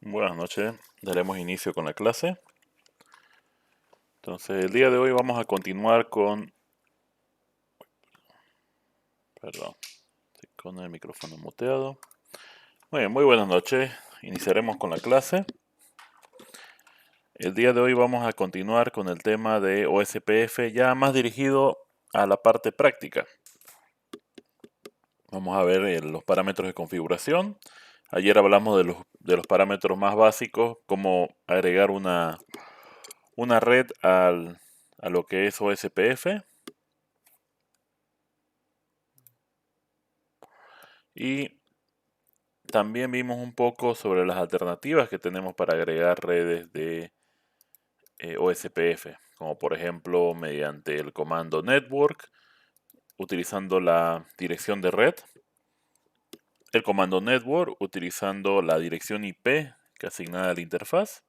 Buenas noches, daremos inicio con la clase. Entonces, el día de hoy vamos a continuar con, perdón, estoy con el micrófono muteado. Muy bien, muy buenas noches. Iniciaremos con la clase. El día de hoy vamos a continuar con el tema de OSPF, ya más dirigido a la parte práctica. Vamos a ver los parámetros de configuración. Ayer hablamos de los parámetros más básicos, como agregar una red a lo que es OSPF. Y también vimos un poco sobre las alternativas que tenemos para agregar redes de OSPF, como por ejemplo mediante el comando network, utilizando la dirección de red, el comando network utilizando la dirección IP que asignada a la interfaz,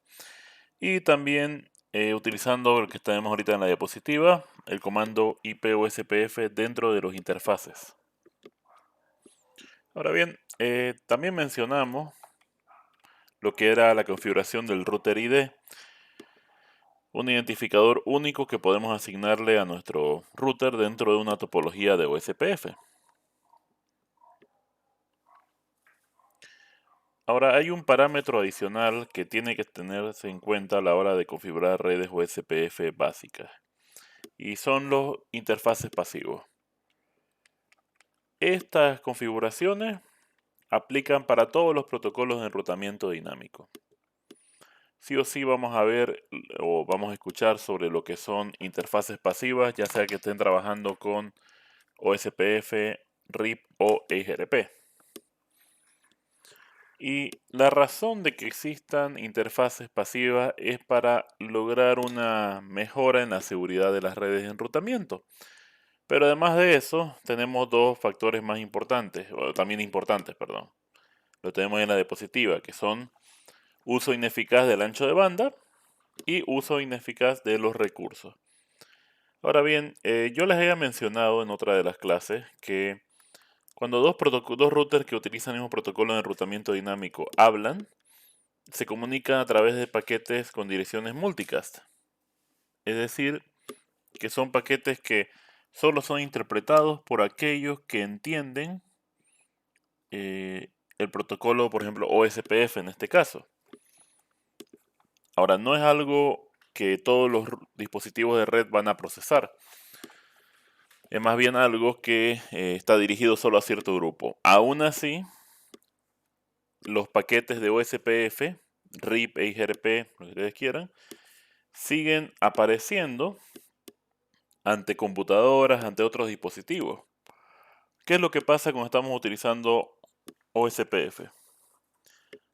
y también utilizando el que tenemos ahorita en la diapositiva, el comando IP OSPF dentro de los interfaces. Ahora bien, también mencionamos lo que era la configuración del router ID, un identificador único que podemos asignarle a nuestro router dentro de una topología de OSPF. Ahora, hay un parámetro adicional que tiene que tenerse en cuenta a la hora de configurar redes OSPF básicas, y son los interfaces pasivos. Estas configuraciones aplican para todos los protocolos de enrutamiento dinámico. Sí o sí vamos a ver o vamos a escuchar sobre lo que son interfaces pasivas, ya sea que estén trabajando con OSPF, RIP o EIGRP. Y la razón de que existan interfaces pasivas es para lograr una mejora en la seguridad de las redes de enrutamiento. Pero además de eso, tenemos dos factores más importantes, o también importantes, perdón. Lo tenemos en la diapositiva, que son uso ineficaz del ancho de banda y uso ineficaz de los recursos. Ahora bien, yo les había mencionado en otra de las clases que cuando dos routers que utilizan el mismo protocolo de enrutamiento dinámico hablan, se comunican a través de paquetes con direcciones multicast. Es decir, que son paquetes que solo son interpretados por aquellos que entienden el protocolo, por ejemplo, OSPF en este caso. Ahora, no es algo que todos los dispositivos de red van a procesar. Es más bien algo que está dirigido solo a cierto grupo. Aún así, los paquetes de OSPF, RIP e IGRP, lo que ustedes quieran, siguen apareciendo ante computadoras, ante otros dispositivos. ¿Qué es lo que pasa cuando estamos utilizando OSPF?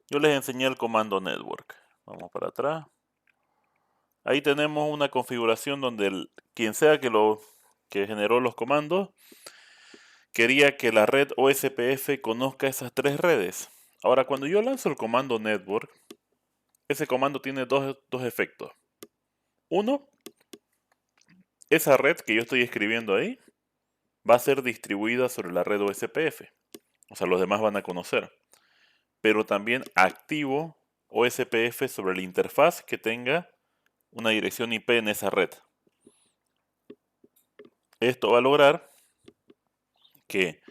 Yo les enseñé el comando network. Vamos para atrás. Ahí tenemos una configuración donde quien sea que generó los comandos quería que la red OSPF conozca esas tres redes. Ahora, cuando yo lanzo el comando network, ese comando tiene dos efectos. Uno, esa red que yo estoy escribiendo ahí va a ser distribuida sobre la red OSPF. O sea, los demás van a conocer. Pero también activo OSPF sobre la interfaz que tenga una dirección IP en esa red. Esto va a lograr que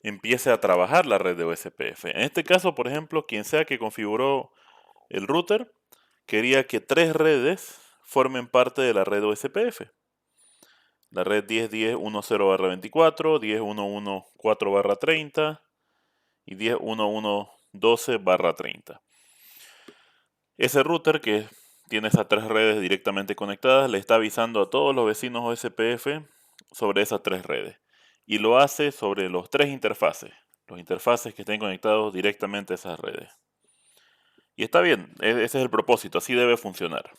empiece a trabajar la red de OSPF. En este caso, por ejemplo, quien sea que configuró el router quería que tres redes formen parte de la red OSPF. La red 10.10.10/24, 10.1.1.4/30 y 10.1.1.12/30. Ese router que tiene esas tres redes directamente conectadas le está avisando a todos los vecinos OSPF sobre esas tres redes. Y lo hace sobre los tres interfaces, los interfaces que estén conectados directamente a esas redes. Y está bien, ese es el propósito, así debe funcionar.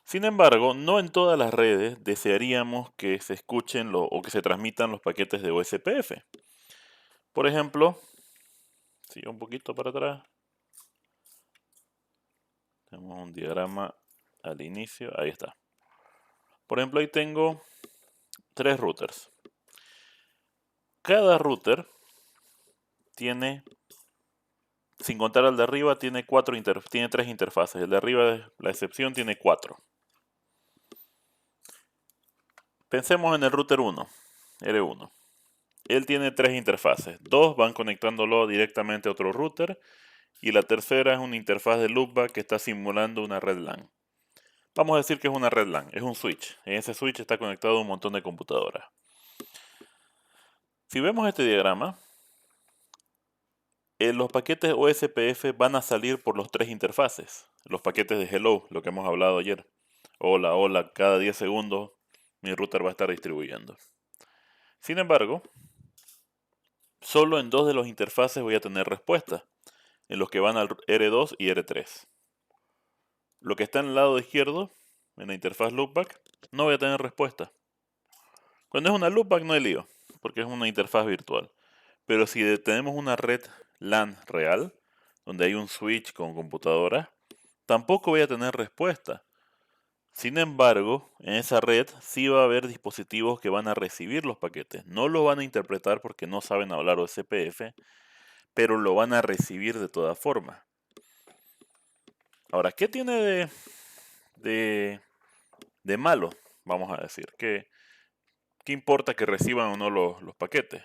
Sin embargo, no en todas las redes desearíamos que se escuchen o que se transmitan los paquetes de OSPF. Por ejemplo, sigo un poquito para atrás. Tenemos un diagrama al inicio, ahí está. Por ejemplo, ahí tengo tres routers. Cada router tiene sin contar al de arriba, tiene tres interfaces. El de arriba, la excepción, tiene 4. Pensemos en el router 1, R1. Él tiene 3 interfaces. 2 van conectándolo directamente a otro router y la tercera es una interfaz de loopback que está simulando una red LAN. Vamos a decir que es una red LAN, es un switch. En ese switch está conectado un montón de computadoras. Si vemos este diagrama, los paquetes OSPF van a salir por los 3 interfaces. Los paquetes de hello, lo que hemos hablado ayer. Hola, hola, cada 10 segundos mi router va a estar distribuyendo. Sin embargo, solo en 2 de los interfaces voy a tener respuesta, en los que van al R2 y R3. Lo que está en el lado izquierdo, en la interfaz loopback, no voy a tener respuesta. Cuando es una loopback no hay lío, porque es una interfaz virtual. Pero si tenemos una red LAN real, donde hay un switch con computadora, tampoco voy a tener respuesta. Sin embargo, en esa red sí va a haber dispositivos que van a recibir los paquetes. No lo van a interpretar porque no saben hablar OSPF, pero lo van a recibir de todas formas. Ahora, ¿qué tiene de malo? Vamos a decir. ¿Qué importa que reciban o no los paquetes?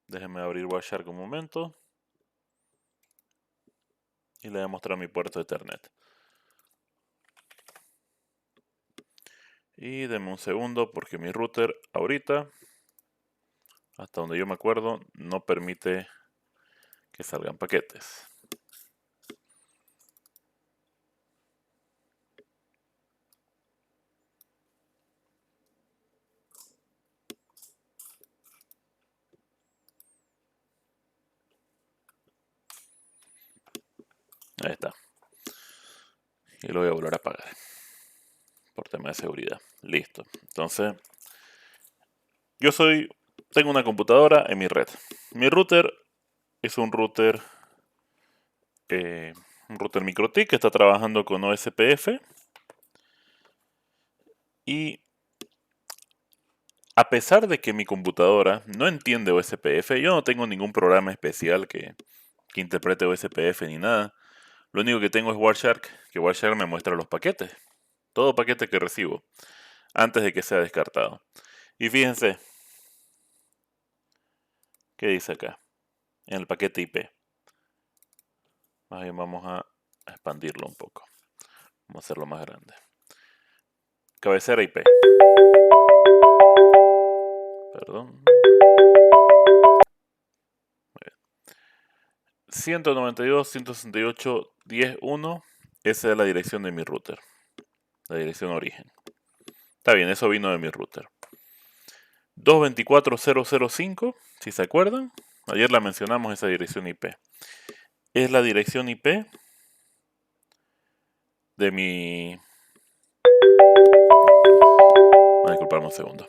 Déjenme abrir Wireshark un momento. Y le voy a mostrar mi puerto de Ethernet. Y denme un segundo porque mi router ahorita, hasta donde yo me acuerdo, no permite que salgan paquetes. Ahí está. Y lo voy a volver a apagar. Por tema de seguridad. Listo. Entonces, tengo una computadora en mi red. Mi router es un router MikroTik que está trabajando con OSPF. Y a pesar de que mi computadora no entiende OSPF, yo no tengo ningún programa especial que interprete OSPF ni nada. Lo único que tengo es Wireshark, que Wireshark me muestra los paquetes. Todo paquete que recibo, antes de que sea descartado. Y fíjense, ¿qué dice acá? En el paquete IP. Más bien vamos a expandirlo un poco. Vamos a hacerlo más grande. Cabecera IP. Perdón. 192.168.10.1. Esa es la dirección de mi router. La dirección origen. Está bien, eso vino de mi router. 224.005, si se acuerdan. Ayer la mencionamos, esa dirección IP. Es la dirección IP de mi... Voy a disculparme un segundo.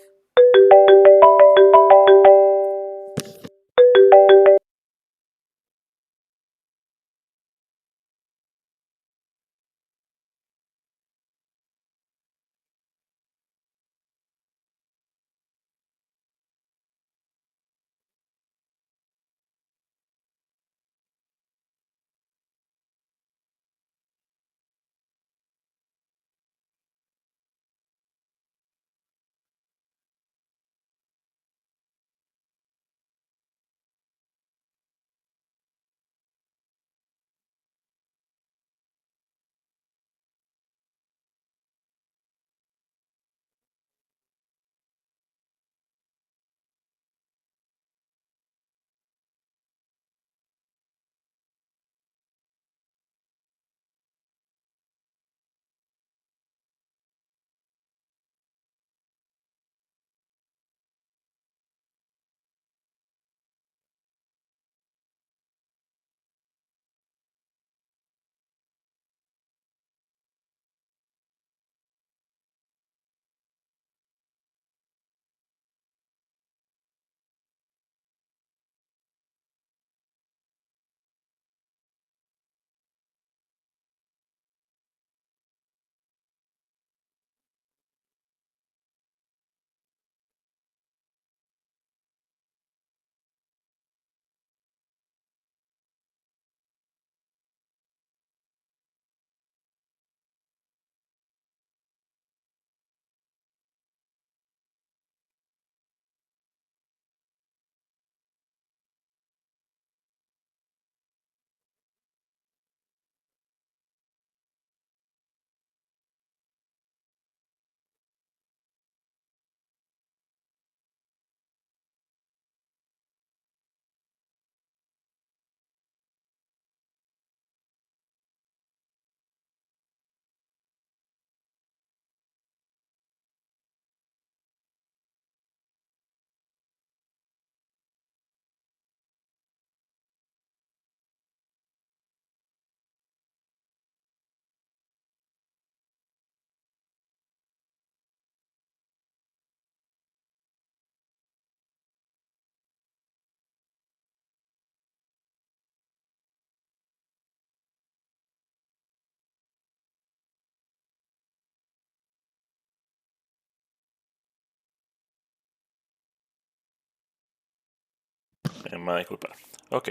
Me van a disculpar. Ok.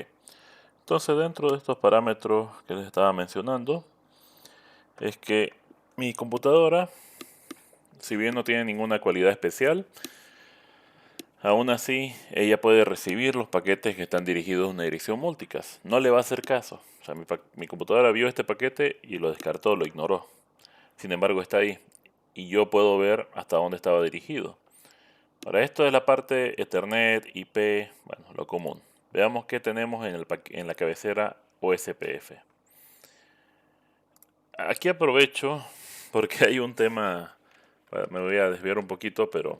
Entonces, dentro de estos parámetros que les estaba mencionando, es que mi computadora, si bien no tiene ninguna cualidad especial, aún así ella puede recibir los paquetes que están dirigidos a una dirección multicast. No le va a hacer caso. O sea, mi computadora vio este paquete y lo descartó, lo ignoró. Sin embargo, está ahí. Y yo puedo ver hasta dónde estaba dirigido. Ahora, esto es la parte Ethernet, IP, bueno, lo común. Veamos qué tenemos en la cabecera OSPF. Aquí aprovecho porque hay un tema, me voy a desviar un poquito, pero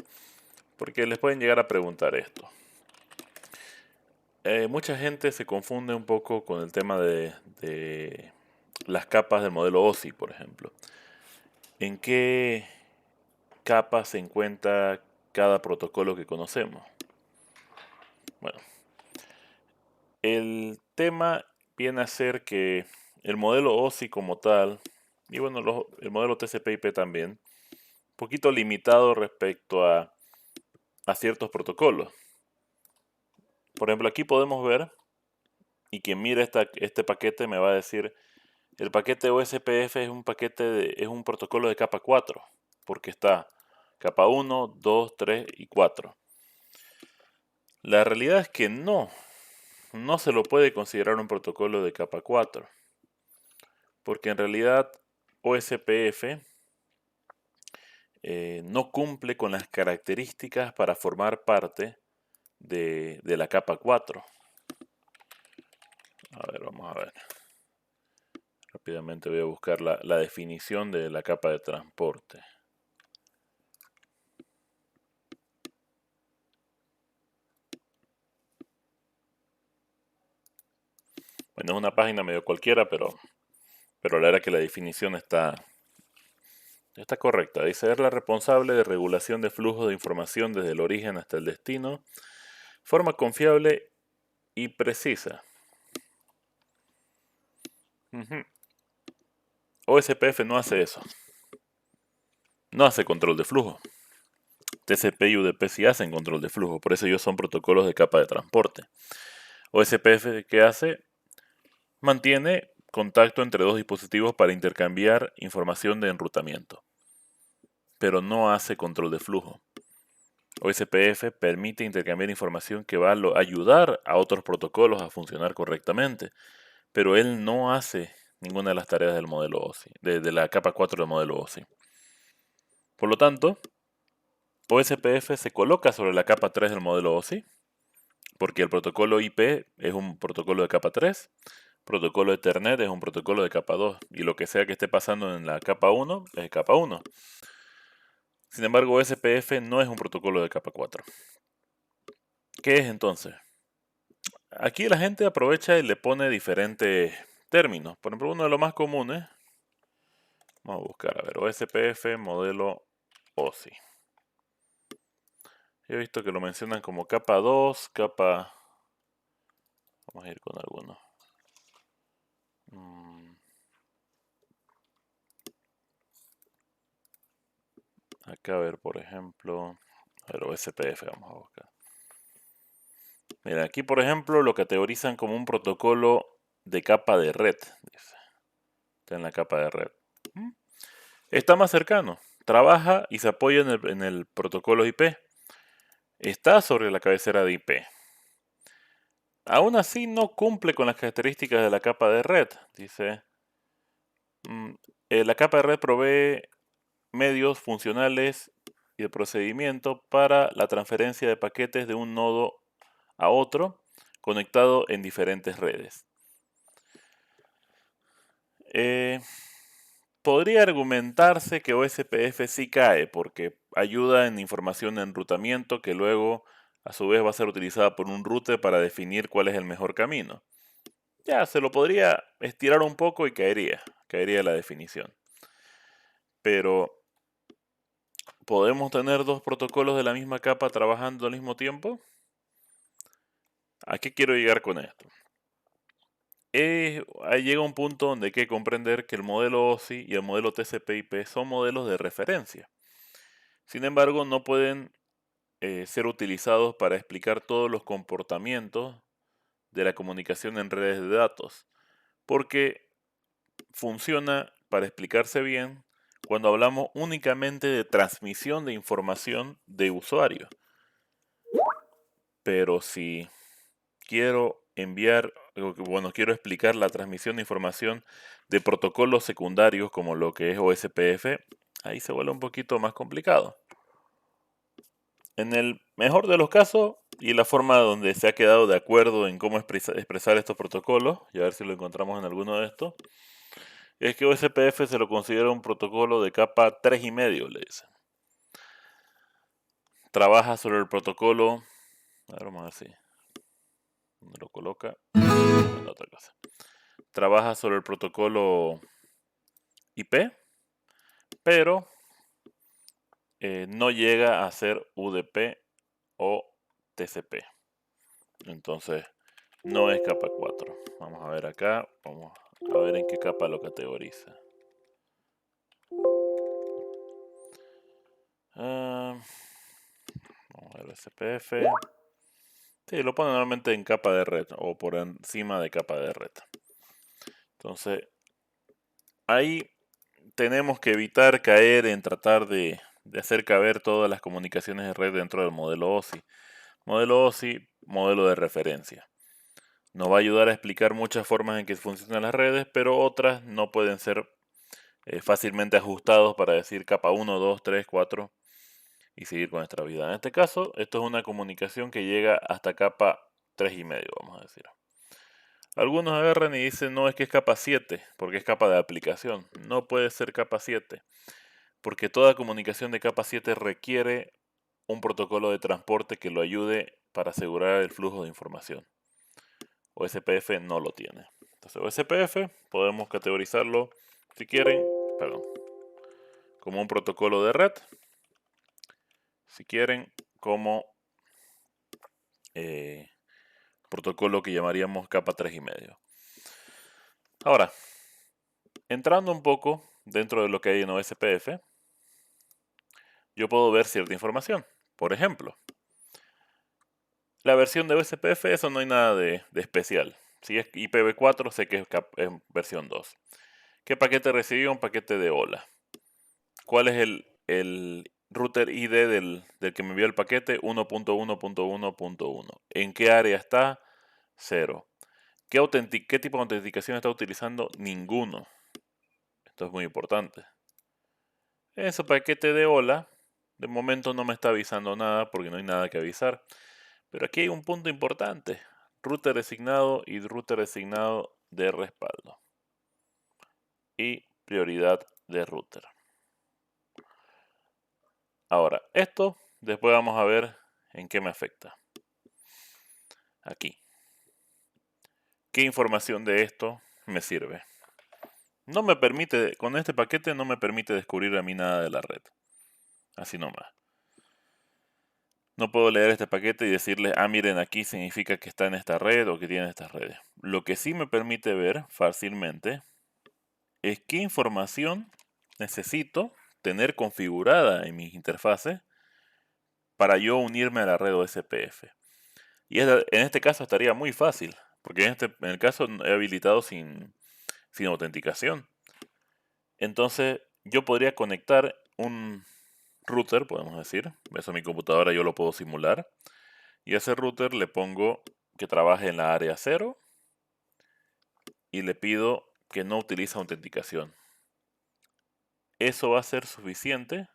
porque les pueden llegar a preguntar esto. Mucha gente se confunde un poco con el tema de las capas del modelo OSI, por ejemplo. ¿En qué capa se encuentra cada protocolo que conocemos? Bueno, el tema viene a ser que el modelo OSI como tal, y bueno, el modelo TCP/IP también, un poquito limitado respecto a ciertos protocolos. Por ejemplo, aquí podemos ver, y quien mire este paquete me va a decir, el paquete OSPF es es un protocolo de capa 4, porque está capa 1, 2, 3 y 4. La realidad es que no se lo puede considerar un protocolo de capa 4, porque en realidad OSPF no cumple con las características para formar parte de la capa 4. A ver, vamos a ver. Rápidamente voy a buscar la definición de la capa de transporte. Bueno, es una página medio cualquiera, pero la verdad que la definición está correcta. Dice, es la responsable de regulación de flujo de información desde el origen hasta el destino, forma confiable y precisa. OSPF no hace eso. No hace control de flujo. TCP y UDP sí hacen control de flujo, por eso ellos son protocolos de capa de transporte. OSPF, ¿qué hace? Mantiene contacto entre dos dispositivos para intercambiar información de enrutamiento, pero no hace control de flujo. OSPF permite intercambiar información que va a ayudar a otros protocolos a funcionar correctamente, pero él no hace ninguna de las tareas del modelo OSI, de la capa 4 del modelo OSI. Por lo tanto, OSPF se coloca sobre la capa 3 del modelo OSI, porque el protocolo IP es un protocolo de capa 3, protocolo Ethernet es un protocolo de capa 2, y lo que sea que esté pasando en la capa 1 es de capa 1. Sin embargo, OSPF no es un protocolo de capa 4. ¿Qué es entonces? Aquí la gente aprovecha y le pone diferentes términos. Por ejemplo, uno de los más comunes, vamos a buscar, a ver, OSPF modelo OSI. He visto que lo mencionan como capa 2, capa... Vamos a ir con alguno. Acá a ver, por ejemplo, a ver, OSPF vamos a buscar. Mira, aquí por ejemplo lo categorizan como un protocolo de capa de red. Dice. Está en la capa de red. Está más cercano. Trabaja y se apoya en el protocolo IP. Está sobre la cabecera de IP. Aún así no cumple con las características de la capa de red. Dice, la capa de red provee medios funcionales y de procedimiento para la transferencia de paquetes de un nodo a otro conectado en diferentes redes. Podría argumentarse que OSPF sí cae porque ayuda en información de enrutamiento que luego a su vez va a ser utilizada por un router para definir cuál es el mejor camino. Ya, se lo podría estirar un poco y caería la definición. Pero, ¿podemos tener dos protocolos de la misma capa trabajando al mismo tiempo? ¿A qué quiero llegar con esto? Ahí llega un punto donde hay que comprender que el modelo OSI y el modelo TCP/IP son modelos de referencia. Sin embargo, no pueden ser utilizados para explicar todos los comportamientos de la comunicación en redes de datos, porque funciona, para explicarse bien, cuando hablamos únicamente de transmisión de información de usuario. Pero si quiero quiero explicar la transmisión de información de protocolos secundarios como lo que es OSPF, ahí se vuelve un poquito más complicado. En el mejor de los casos, y la forma donde se ha quedado de acuerdo en cómo expresar estos protocolos, y a ver si lo encontramos en alguno de estos, es que OSPF se lo considera un protocolo de capa 3,5, le dicen. Trabaja sobre el protocolo, a ver, vamos a ver si ¿dónde lo coloca? En otra cosa. Trabaja sobre el protocolo IP, pero no llega a ser UDP o TCP. Entonces, no es capa 4. Vamos a ver acá, vamos a ver en qué capa lo categoriza. Vamos a ver SPF. Sí, lo pone normalmente en capa de red o por encima de capa de red. Entonces, ahí tenemos que evitar caer en tratar de hacer caber todas las comunicaciones de red dentro del modelo OSI. Modelo OSI, modelo de referencia. Nos va a ayudar a explicar muchas formas en que funcionan las redes, pero otras no pueden ser fácilmente ajustados para decir capa 1, 2, 3, 4 y seguir con nuestra vida. En este caso, esto es una comunicación que llega hasta capa 3,5, vamos a decir. Algunos agarran y dicen, no, es que es capa 7, porque es capa de aplicación. No puede ser capa 7, porque toda comunicación de capa 7 requiere un protocolo de transporte que lo ayude para asegurar el flujo de información. OSPF no lo tiene. Entonces, OSPF podemos categorizarlo, si quieren, como un protocolo de red, si quieren, como protocolo que llamaríamos capa 3,5. Ahora, entrando un poco dentro de lo que hay en OSPF, yo puedo ver cierta información. Por ejemplo, la versión de OSPF, eso no hay nada de especial. Si es IPv4, sé que es versión 2. ¿Qué paquete recibió? Un paquete de hola. ¿Cuál es el router ID del que me envió el paquete? 1.1.1.1. ¿En qué área está? 0. ¿Qué tipo de autenticación está utilizando? Ninguno. Esto es muy importante. Ese paquete de hola, de momento no me está avisando nada porque no hay nada que avisar. Pero aquí hay un punto importante. Router designado y router designado de respaldo. Y prioridad de router. Ahora, esto después vamos a ver en qué me afecta. Aquí. ¿Qué información de esto me sirve? No me permite, con este paquete no me permite descubrir a mí nada de la red. Así nomás. No puedo leer este paquete y decirle, miren, aquí significa que está en esta red o que tiene estas redes. Lo que sí me permite ver fácilmente es qué información necesito tener configurada en mis interfaces para yo unirme a la red OSPF. Y en este caso estaría muy fácil, porque en el caso he habilitado sin autenticación. Entonces yo podría conectar un router, podemos decir, eso en mi computadora yo lo puedo simular, y a ese router le pongo que trabaje en la área 0 y le pido que no utilice autenticación. Eso va a ser suficiente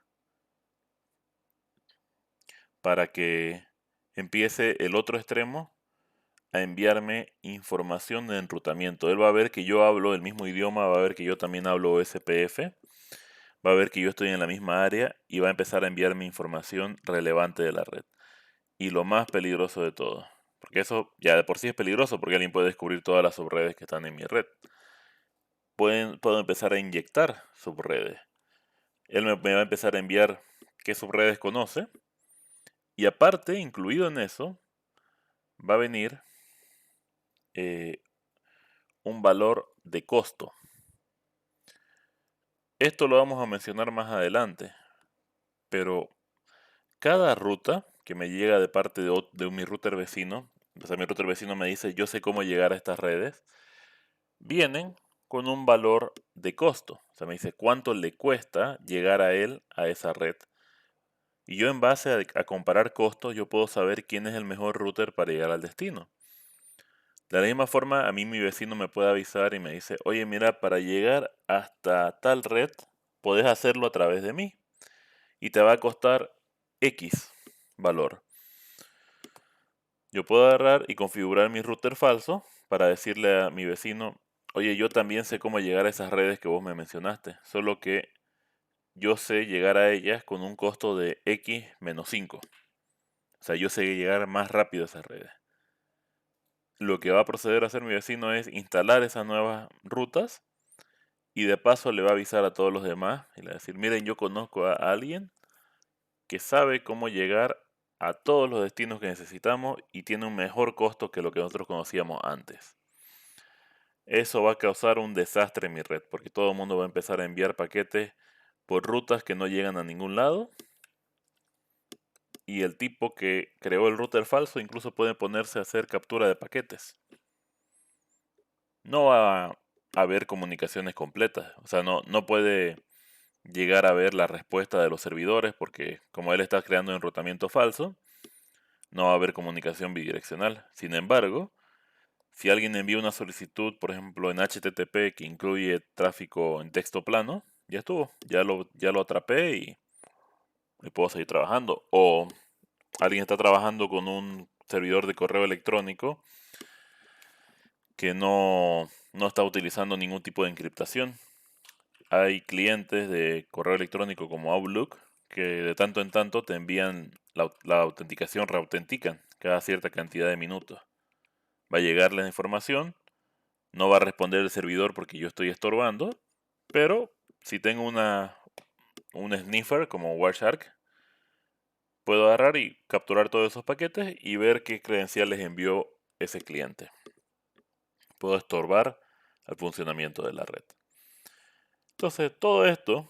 para que empiece el otro extremo a enviarme información de enrutamiento. Él va a ver que yo hablo el mismo idioma, va a ver que yo también hablo OSPF, va a ver que yo estoy en la misma área y va a empezar a enviarme información relevante de la red. Y lo más peligroso de todo, porque eso ya de por sí es peligroso porque alguien puede descubrir todas las subredes que están en mi red. Puedo empezar a inyectar subredes. Él me va a empezar a enviar qué subredes conoce. Y aparte, incluido en eso, va a venir un valor de costo. Esto lo vamos a mencionar más adelante, pero cada ruta que me llega de parte de mi router vecino, o sea, mi router vecino me dice, yo sé cómo llegar a estas redes, vienen con un valor de costo. O sea, me dice cuánto le cuesta llegar a él a esa red. Y yo en base a comparar costos, yo puedo saber quién es el mejor router para llegar al destino. De la misma forma, a mí mi vecino me puede avisar y me dice, oye, mira, para llegar hasta tal red, podés hacerlo a través de mí. Y te va a costar X valor. Yo puedo agarrar y configurar mi router falso para decirle a mi vecino, oye, yo también sé cómo llegar a esas redes que vos me mencionaste, solo que yo sé llegar a ellas con un costo de X menos 5. O sea, yo sé llegar más rápido a esas redes. Lo que va a proceder a hacer mi vecino es instalar esas nuevas rutas y de paso le va a avisar a todos los demás y le va a decir, miren, yo conozco a alguien que sabe cómo llegar a todos los destinos que necesitamos y tiene un mejor costo que lo que nosotros conocíamos antes. Eso va a causar un desastre en mi red, porque todo el mundo va a empezar a enviar paquetes por rutas que no llegan a ningún lado. Y el tipo que creó el router falso incluso puede ponerse a hacer captura de paquetes. No va a haber comunicaciones completas. O sea, no puede llegar a ver la respuesta de los servidores porque como él está creando enrutamiento falso, no va a haber comunicación bidireccional. Sin embargo, si alguien envía una solicitud, por ejemplo, en HTTP que incluye tráfico en texto plano, ya estuvo, ya lo atrapé y puedo seguir trabajando. O alguien está trabajando con un servidor de correo electrónico que no está utilizando ningún tipo de encriptación. Hay clientes de correo electrónico como Outlook que de tanto en tanto te envían la autenticación, reautentican cada cierta cantidad de minutos. Va a llegar la información, no va a responder el servidor porque yo estoy estorbando, pero si tengo un sniffer como Wireshark, puedo agarrar y capturar todos esos paquetes y ver qué credenciales envió ese cliente. Puedo estorbar el funcionamiento de la red. Entonces, todo esto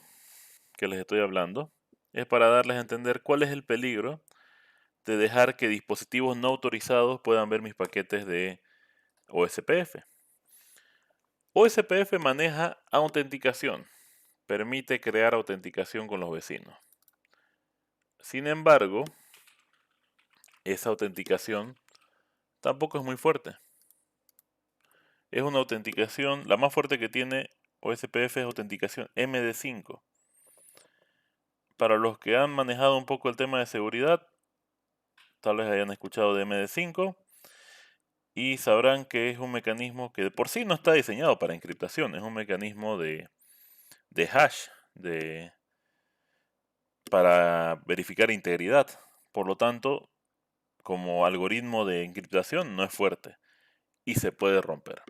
que les estoy hablando es para darles a entender cuál es el peligro de dejar que dispositivos no autorizados puedan ver mis paquetes de OSPF. OSPF maneja autenticación, permite crear autenticación con los vecinos. Sin embargo, esa autenticación tampoco es muy fuerte. Es una autenticación, la más fuerte que tiene OSPF es autenticación MD5. Para los que han manejado un poco el tema de seguridad, tal vez hayan escuchado de MD5 y sabrán que es un mecanismo que de por sí no está diseñado para encriptación, es un mecanismo de hash, para verificar integridad. Por lo tanto, como algoritmo de encriptación no es fuerte y se puede romper.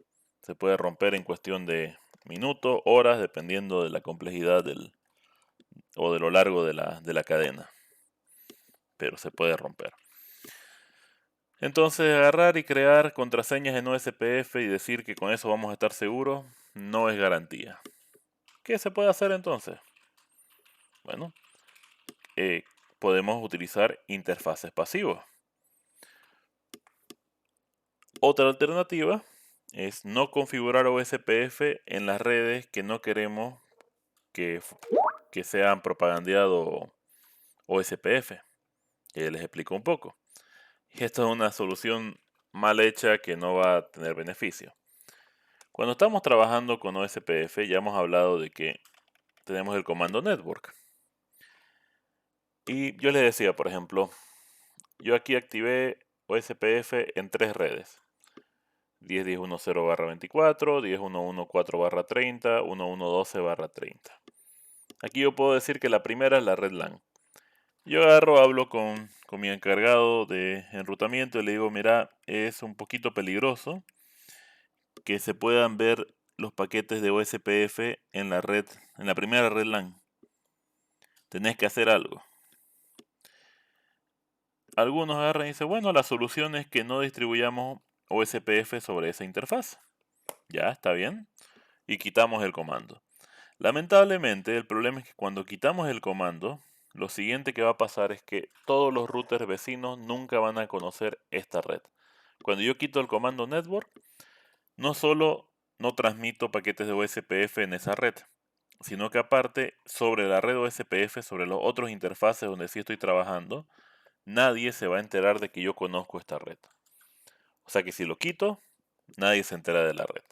Se puede romper en cuestión de minutos, horas, dependiendo de la complejidad o de lo largo de la cadena. Pero se puede romper. Entonces, agarrar y crear contraseñas en OSPF y decir que con eso vamos a estar seguros no es garantía. ¿Qué se puede hacer entonces? Bueno, podemos utilizar interfaces pasivas. Otra alternativa es no configurar OSPF en las redes que no queremos que sean propagandeado OSPF. Les explico un poco. Y esta es una solución mal hecha que no va a tener beneficio. Cuando estamos trabajando con OSPF ya hemos hablado de que tenemos el comando network. Y yo les decía, por ejemplo, yo aquí activé OSPF en 3 redes. 10.10.10/24, 10.1.1.4/30, 1.1.12/30. Aquí yo puedo decir que la primera es la red LAN. Yo agarro, hablo con mi encargado de enrutamiento y le digo, mira, es un poquito peligroso que se puedan ver los paquetes de OSPF en la primera red LAN. Tenés que hacer algo. Algunos agarran y dicen, bueno, la solución es que no distribuyamos OSPF sobre esa interfaz. Ya, está bien. Y quitamos el comando. Lamentablemente, el problema es que cuando quitamos el comando, lo siguiente que va a pasar es que todos los routers vecinos nunca van a conocer esta red. Cuando yo quito el comando network, no solo no transmito paquetes de OSPF en esa red, sino que aparte, sobre la red OSPF, sobre los otros interfaces donde sí estoy trabajando, nadie se va a enterar de que yo conozco esta red. O sea que si lo quito, nadie se entera de la red.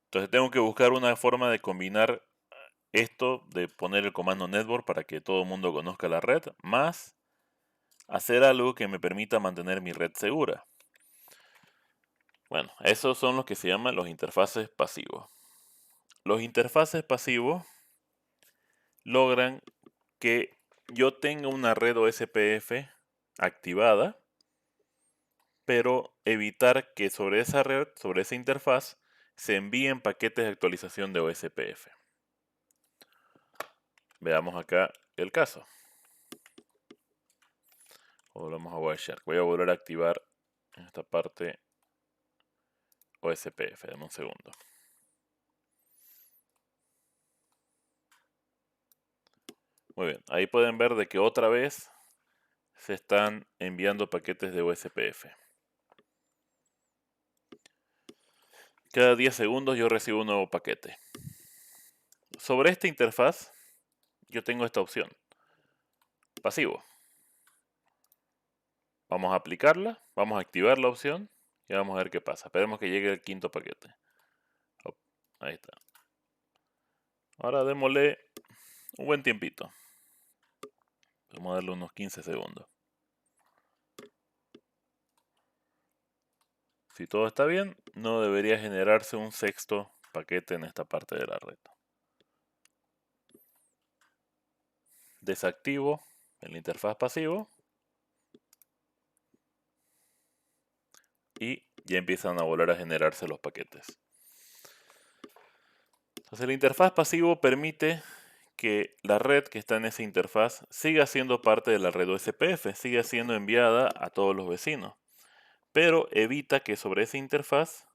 Entonces tengo que buscar una forma de combinar esto, de poner el comando network para que todo el mundo conozca la red, más hacer algo que me permita mantener mi red segura. Bueno, esos son los que se llaman los interfaces pasivos. Los interfaces pasivos logran que yo tenga una red OSPF activada, pero evitar que sobre esa red, sobre esa interfaz, se envíen paquetes de actualización de OSPF. Veamos acá el caso. Volvemos a Wireshark. Voy a volver a activar en esta parte OSPF. Dame un segundo. Muy bien, ahí pueden ver de que otra vez se están enviando paquetes de OSPF. Cada 10 segundos yo recibo un nuevo paquete. Sobre esta interfaz, yo tengo esta opción. Pasivo. Vamos a aplicarla, vamos a activar la opción y vamos a ver qué pasa. Esperemos que llegue el quinto paquete. Ahí está. Ahora démosle un buen tiempito. Vamos a darle unos 15 segundos. Si todo está bien, no debería generarse un sexto paquete en esta parte de la red. Desactivo el interfaz pasivo y ya empiezan a volver a generarse los paquetes. Entonces el interfaz pasivo permite que la red que está en esa interfaz siga siendo parte de la red OSPF, siga siendo enviada a todos los vecinos, pero evita que sobre esa interfaz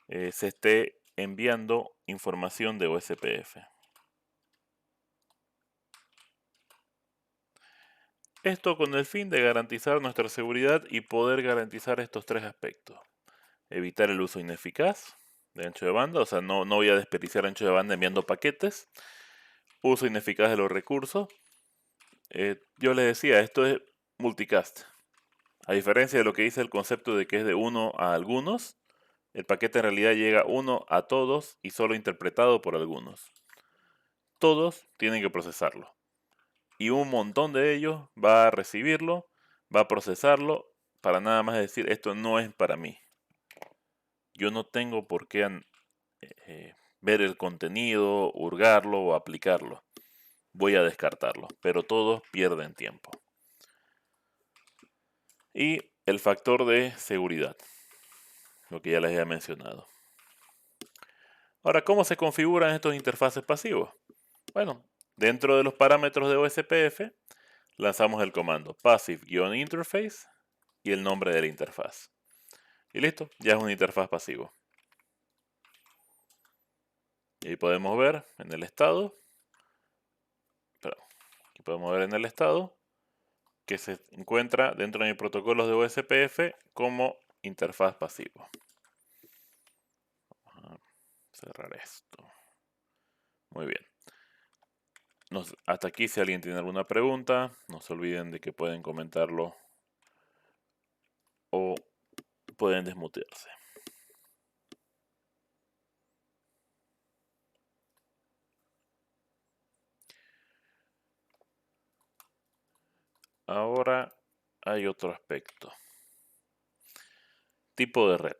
se esté enviando información de OSPF. Esto con el fin de garantizar nuestra seguridad y poder garantizar estos tres aspectos. Evitar el uso ineficaz de ancho de banda, o sea, no voy a desperdiciar ancho de banda enviando paquetes. Uso ineficaz de los recursos. Yo les decía, esto es multicast. A diferencia de lo que dice el concepto de que es de uno a algunos, el paquete en realidad llega uno a todos y solo interpretado por algunos. Todos tienen que procesarlo. Y un montón de ellos va a recibirlo, va a procesarlo, para nada más decir, esto no es para mí. Yo no tengo por qué ver el contenido, hurgarlo o aplicarlo. Voy a descartarlo, pero todos pierden tiempo. Y el factor de seguridad, lo que ya les había mencionado. Ahora, ¿cómo se configuran estos interfaces pasivos? Bueno, dentro de los parámetros de OSPF, lanzamos el comando passive-interface y el nombre de la interfaz. Y listo, ya es una interfaz pasivo. Y ahí podemos ver en el estado, aquí podemos ver en el estado que se encuentra dentro de mis protocolos de OSPF como interfaz pasivo. Vamos a cerrar esto. Muy bien. Hasta aquí, si alguien tiene alguna pregunta, no se olviden de que pueden comentarlo o pueden desmutearse. Ahora hay otro aspecto. Tipo de red.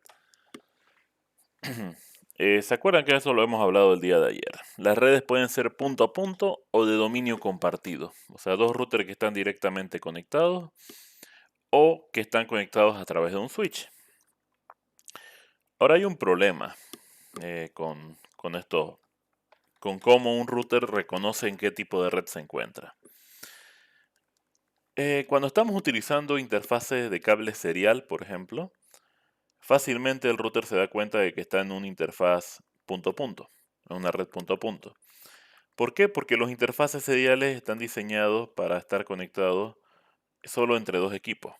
¿Se acuerdan que eso lo hemos hablado el día de ayer? Las redes pueden ser punto a punto o de dominio compartido. O sea, dos routers que están directamente conectados o que están conectados a través de un switch. Ahora hay un problema con esto, con cómo un router reconoce en qué tipo de red se encuentra. Cuando estamos utilizando interfaces de cable serial, por ejemplo, fácilmente el router se da cuenta de que está en una interfaz punto a punto, en una red punto a punto. ¿Por qué? Porque los interfaces seriales están diseñados para estar conectados solo entre dos equipos,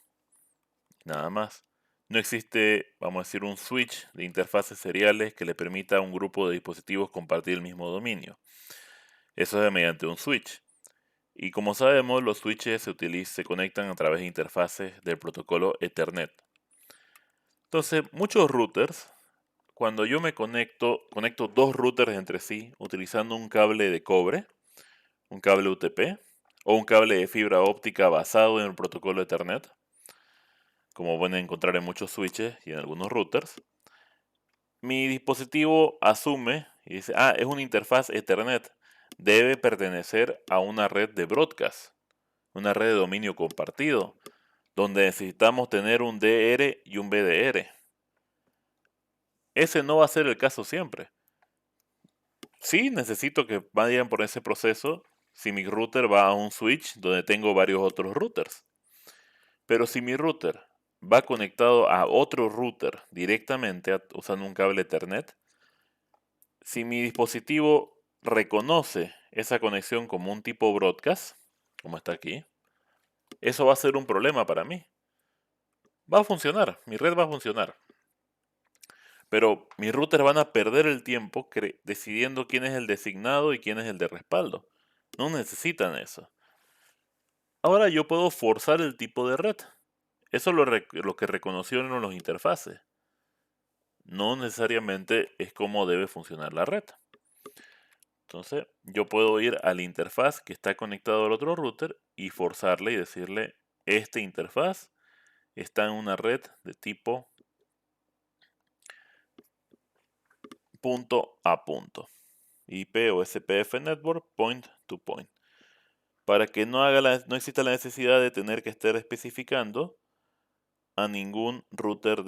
nada más. No existe, vamos a decir, un switch de interfaces seriales que le permita a un grupo de dispositivos compartir el mismo dominio. Eso es mediante un switch. Y como sabemos, los switches se conectan a través de interfaces del protocolo Ethernet. Entonces, muchos routers, cuando yo conecto dos routers entre sí utilizando un cable de cobre, un cable UTP o un cable de fibra óptica basado en el protocolo Ethernet, como pueden encontrar en muchos switches y en algunos routers, mi dispositivo asume y dice, es una interfaz Ethernet, debe pertenecer a una red de broadcast, una red de dominio compartido, donde necesitamos tener un DR y un BDR. Ese no va a ser el caso siempre. Sí, necesito que vayan por ese proceso si mi router va a un switch donde tengo varios otros routers. Pero si mi router va conectado a otro router directamente usando un cable Ethernet, si mi dispositivo reconoce esa conexión como un tipo broadcast, como está aquí, eso va a ser un problema para mí. Va a funcionar, mi red va a funcionar. Pero mis routers van a perder el tiempo decidiendo quién es el designado y quién es el de respaldo. No necesitan eso. Ahora yo puedo forzar el tipo de red. Eso es lo que reconocieron los interfaces. No necesariamente es como debe funcionar la red. Entonces, yo puedo ir a la interfaz que está conectado al otro router y forzarle y decirle, esta interfaz está en una red de tipo punto a punto. IP o SPF Network point to point. Para que no exista la necesidad de tener que estar especificando a ningún router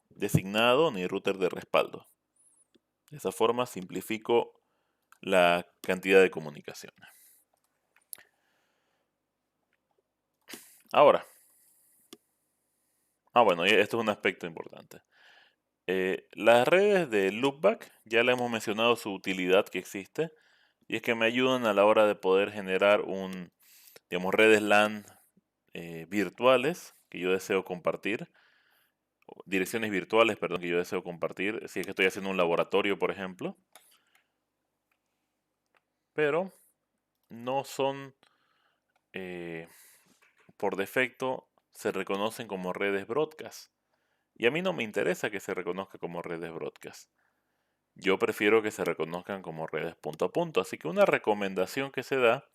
designado ni router de respaldo. De esa forma simplifico la cantidad de comunicaciones. Ahora, bueno, y esto es un aspecto importante. Las redes de loopback, ya le hemos mencionado su utilidad que existe, y es que me ayudan a la hora de poder generar redes LAN virtuales que yo deseo compartir, direcciones virtuales, perdón, que yo deseo compartir, si es que estoy haciendo un laboratorio, por ejemplo, pero no son, por defecto, se reconocen como redes broadcast. Y a mí no me interesa que se reconozca como redes broadcast. Yo prefiero que se reconozcan como redes punto a punto. Así que una recomendación que se da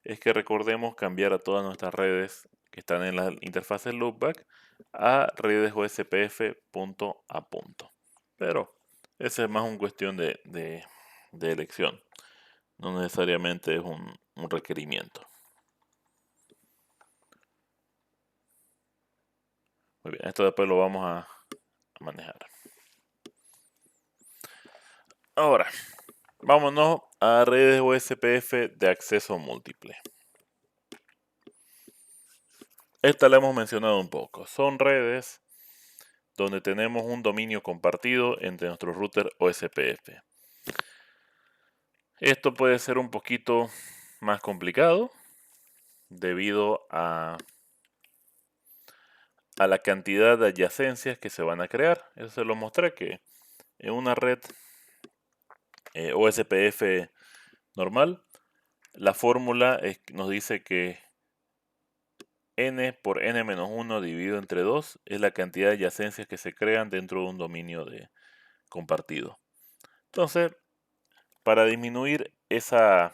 es que recordemos cambiar a todas nuestras redes que están en las interfaces loopback a redes OSPF punto a punto. Pero esa es más una cuestión de elección. No necesariamente es un requerimiento. Muy bien, esto después lo vamos a manejar. Ahora, vámonos a redes OSPF de acceso múltiple. Esta la hemos mencionado un poco. Son redes donde tenemos un dominio compartido entre nuestros routers OSPF. Esto puede ser un poquito más complicado debido a la cantidad de adyacencias que se van a crear. Eso se lo mostré que en una red OSPF normal, la fórmula nos dice que n por n-1 dividido entre 2 es la cantidad de adyacencias que se crean dentro de un dominio compartido. Entonces, para disminuir esa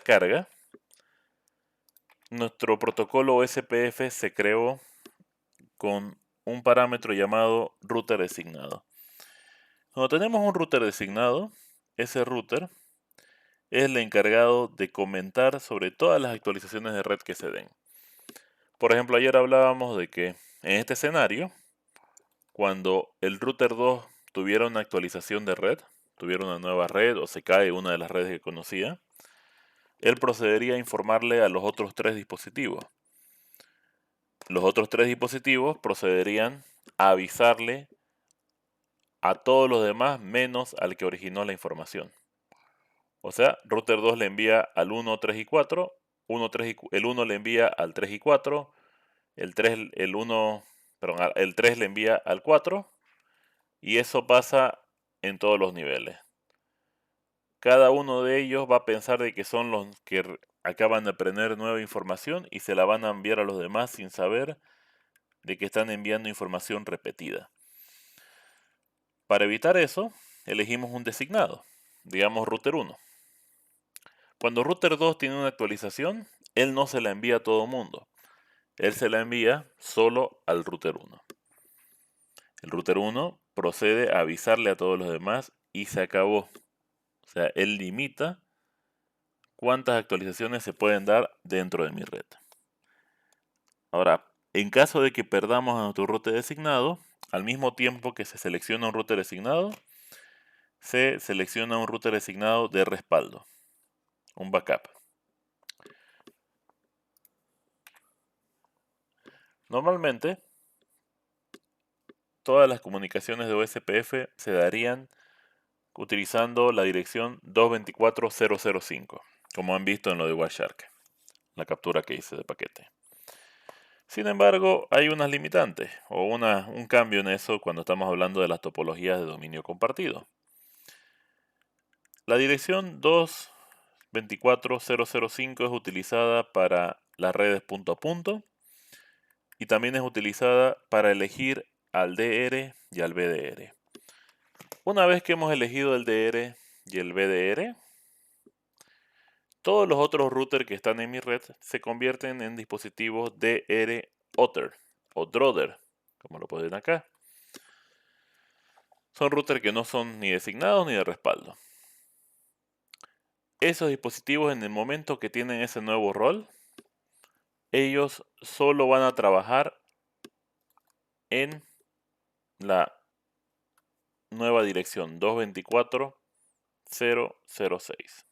carga, nuestro protocolo OSPF se creó con un parámetro llamado router designado. Cuando tenemos un router designado, ese router es el encargado de comentar sobre todas las actualizaciones de red que se den. Por ejemplo, ayer hablábamos de que en este escenario, cuando el router 2 tuviera una actualización de red, tuviera una nueva red o se cae una de las redes que conocía, él procedería a informarle a los otros 3 dispositivos. Los otros 3 dispositivos procederían a avisarle a todos los demás menos al que originó la información. O sea, router 2 le envía al 1, 3 y 4, el 1 le envía al 3 y 4, el 3, el 3 le envía al 4 y eso pasa en todos los niveles. Cada uno de ellos va a pensar de que son los que acaban de aprender nueva información y se la van a enviar a los demás sin saber de que están enviando información repetida. Para evitar eso, elegimos un designado, digamos router 1. Cuando router 2 tiene una actualización, él no se la envía a todo mundo. Él se la envía solo al router 1. El router 1 procede a avisarle a todos los demás y se acabó. O sea, él limita cuántas actualizaciones se pueden dar dentro de mi red. Ahora, en caso de que perdamos a nuestro router designado, al mismo tiempo que se selecciona un router designado, se selecciona un router designado de respaldo, un backup. Normalmente, todas las comunicaciones de OSPF se darían utilizando la dirección 224.0.0.5, como han visto en lo de Wireshark, la captura que hice de paquete. Sin embargo, hay unas limitantes o un cambio en eso cuando estamos hablando de las topologías de dominio compartido. La dirección 224.0.0.5 es utilizada para las redes punto a punto y también es utilizada para elegir al DR y al BDR. Una vez que hemos elegido el DR y el BDR, todos los otros routers que están en mi red se convierten en dispositivos DR-Other o Drother, como lo pueden acá. Son routers que no son ni designados ni de respaldo. Esos dispositivos, en el momento que tienen ese nuevo rol, ellos solo van a trabajar en la nueva dirección 224.0.0.6.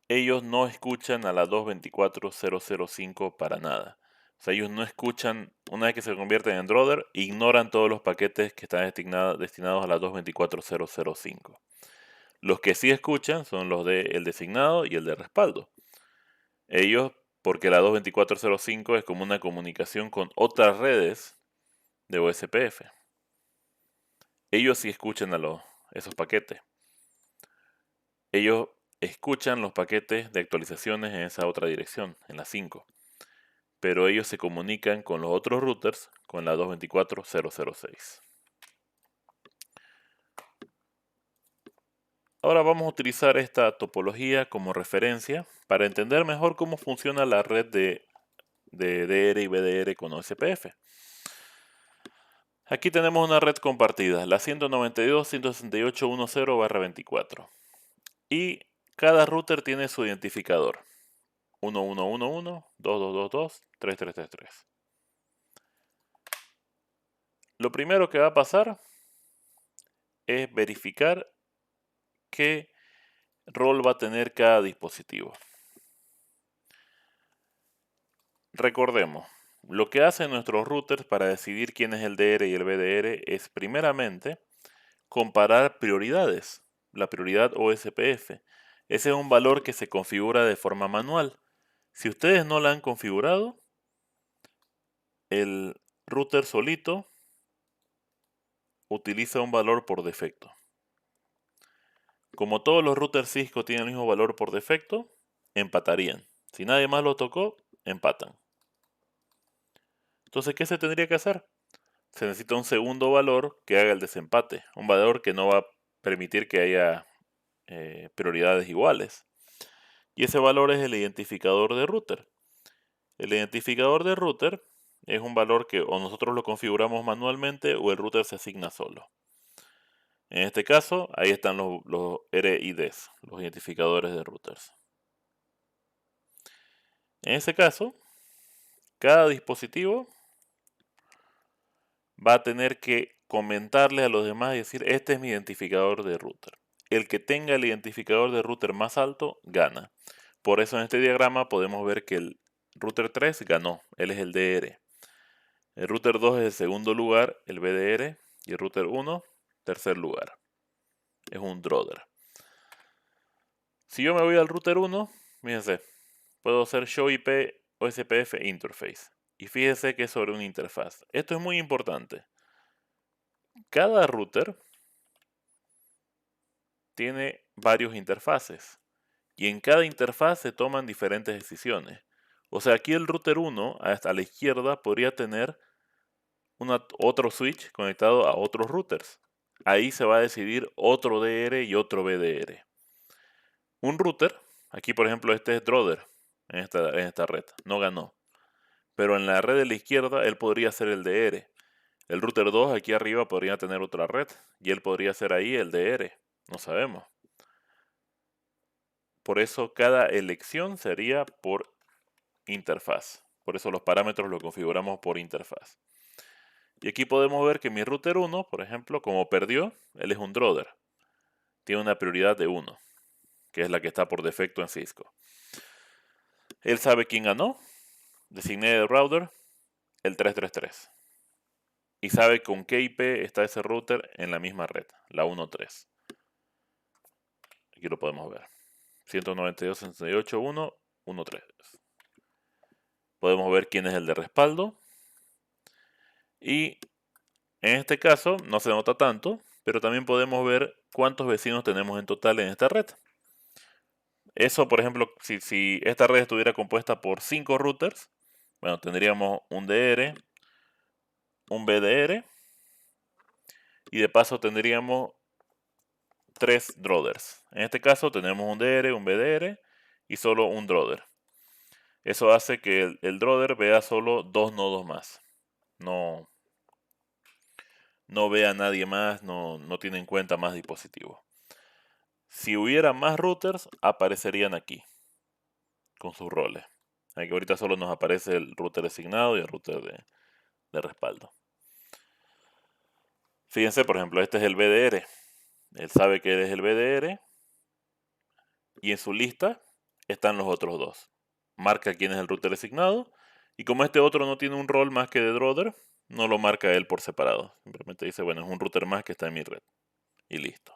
Ellos no escuchan a la 224.0.0.5 para nada. O sea, ellos no escuchan, una vez que se convierten en Drother, ignoran todos los paquetes que están destinados a la 224.0.0.5. Los que sí escuchan son los del designado y el de respaldo. Ellos, porque la 224.0.5 es como una comunicación con otras redes de OSPF. Ellos sí escuchan esos paquetes. Ellos escuchan los paquetes de actualizaciones en esa otra dirección, en la 5. Pero ellos se comunican con los otros routers con la 224.0.0.6. Ahora vamos a utilizar esta topología como referencia para entender mejor cómo funciona la red de DR y BDR con OSPF. Aquí tenemos una red compartida, la 192.168.10/24. Y cada router tiene su identificador. 1111, 2222, 3333. Lo primero que va a pasar es verificar qué rol va a tener cada dispositivo. Recordemos, lo que hacen nuestros routers para decidir quién es el DR y el BDR es primeramente comparar prioridades, la prioridad OSPF. Ese es un valor que se configura de forma manual. Si ustedes no la han configurado, el router solito utiliza un valor por defecto. Como todos los routers Cisco tienen el mismo valor por defecto, empatarían. Si nadie más lo tocó, empatan. Entonces, ¿qué se tendría que hacer? Se necesita un segundo valor que haga el desempate. Un valor que no va a permitir que haya prioridades iguales. Y ese valor es el identificador de router. El identificador de router es un valor que o nosotros lo configuramos manualmente o el router se asigna solo. En este caso, ahí están los RIDs, los identificadores de routers. En ese caso, cada dispositivo va a tener que comentarle a los demás y decir, este es mi identificador de router. El que tenga el identificador de router más alto, gana. Por eso en este diagrama podemos ver que el router 3 ganó, él es el DR. El router 2 es el segundo lugar, el BDR, y el router 1, tercer lugar. Es un Drother. Si yo me voy al router 1, fíjense, puedo hacer show IP OSPF Interface. Y fíjese que es sobre una interfaz. Esto es muy importante. Cada router tiene varios interfaces. Y en cada interfaz se toman diferentes decisiones. O sea, aquí el router 1, hasta a la izquierda, podría tener otro switch conectado a otros routers. Ahí se va a decidir otro DR y otro BDR. Un router, aquí por ejemplo este es Drother, en esta red, no ganó. Pero en la red de la izquierda él podría ser el DR. El router 2 aquí arriba podría tener otra red y él podría ser ahí el DR. No sabemos. Por eso cada elección sería por interfaz. Por eso los parámetros los configuramos por interfaz. Y aquí podemos ver que mi router 1, por ejemplo, como perdió, él es un Drother. Tiene una prioridad de 1, que es la que está por defecto en Cisco. Él sabe quién ganó. Designé el router el 333. Y sabe con qué IP está ese router en la misma red, la 1.3. Aquí lo podemos ver. 192.168.1.1.3. Podemos ver quién es el de respaldo. Y en este caso no se nota tanto, pero también podemos ver cuántos vecinos tenemos en total en esta red. Eso, por ejemplo, si esta red estuviera compuesta por 5 routers, bueno, tendríamos un DR, un BDR, y de paso tendríamos 3 Drothers. En este caso tenemos un DR, un BDR y solo un Drother. Eso hace que el Drother vea solo 2 nodos más. No ve a nadie más, no tiene en cuenta más dispositivos. Si hubiera más routers, aparecerían aquí, con sus roles. Aquí ahorita solo nos aparece el router designado y el router de respaldo. Fíjense, por ejemplo, este es el BDR. Él sabe que es el BDR y en su lista están los otros dos. Marca quién es el router designado y como este otro no tiene un rol más que de Drother, no lo marca él por separado. Simplemente dice, bueno, es un router más que está en mi red. Y listo.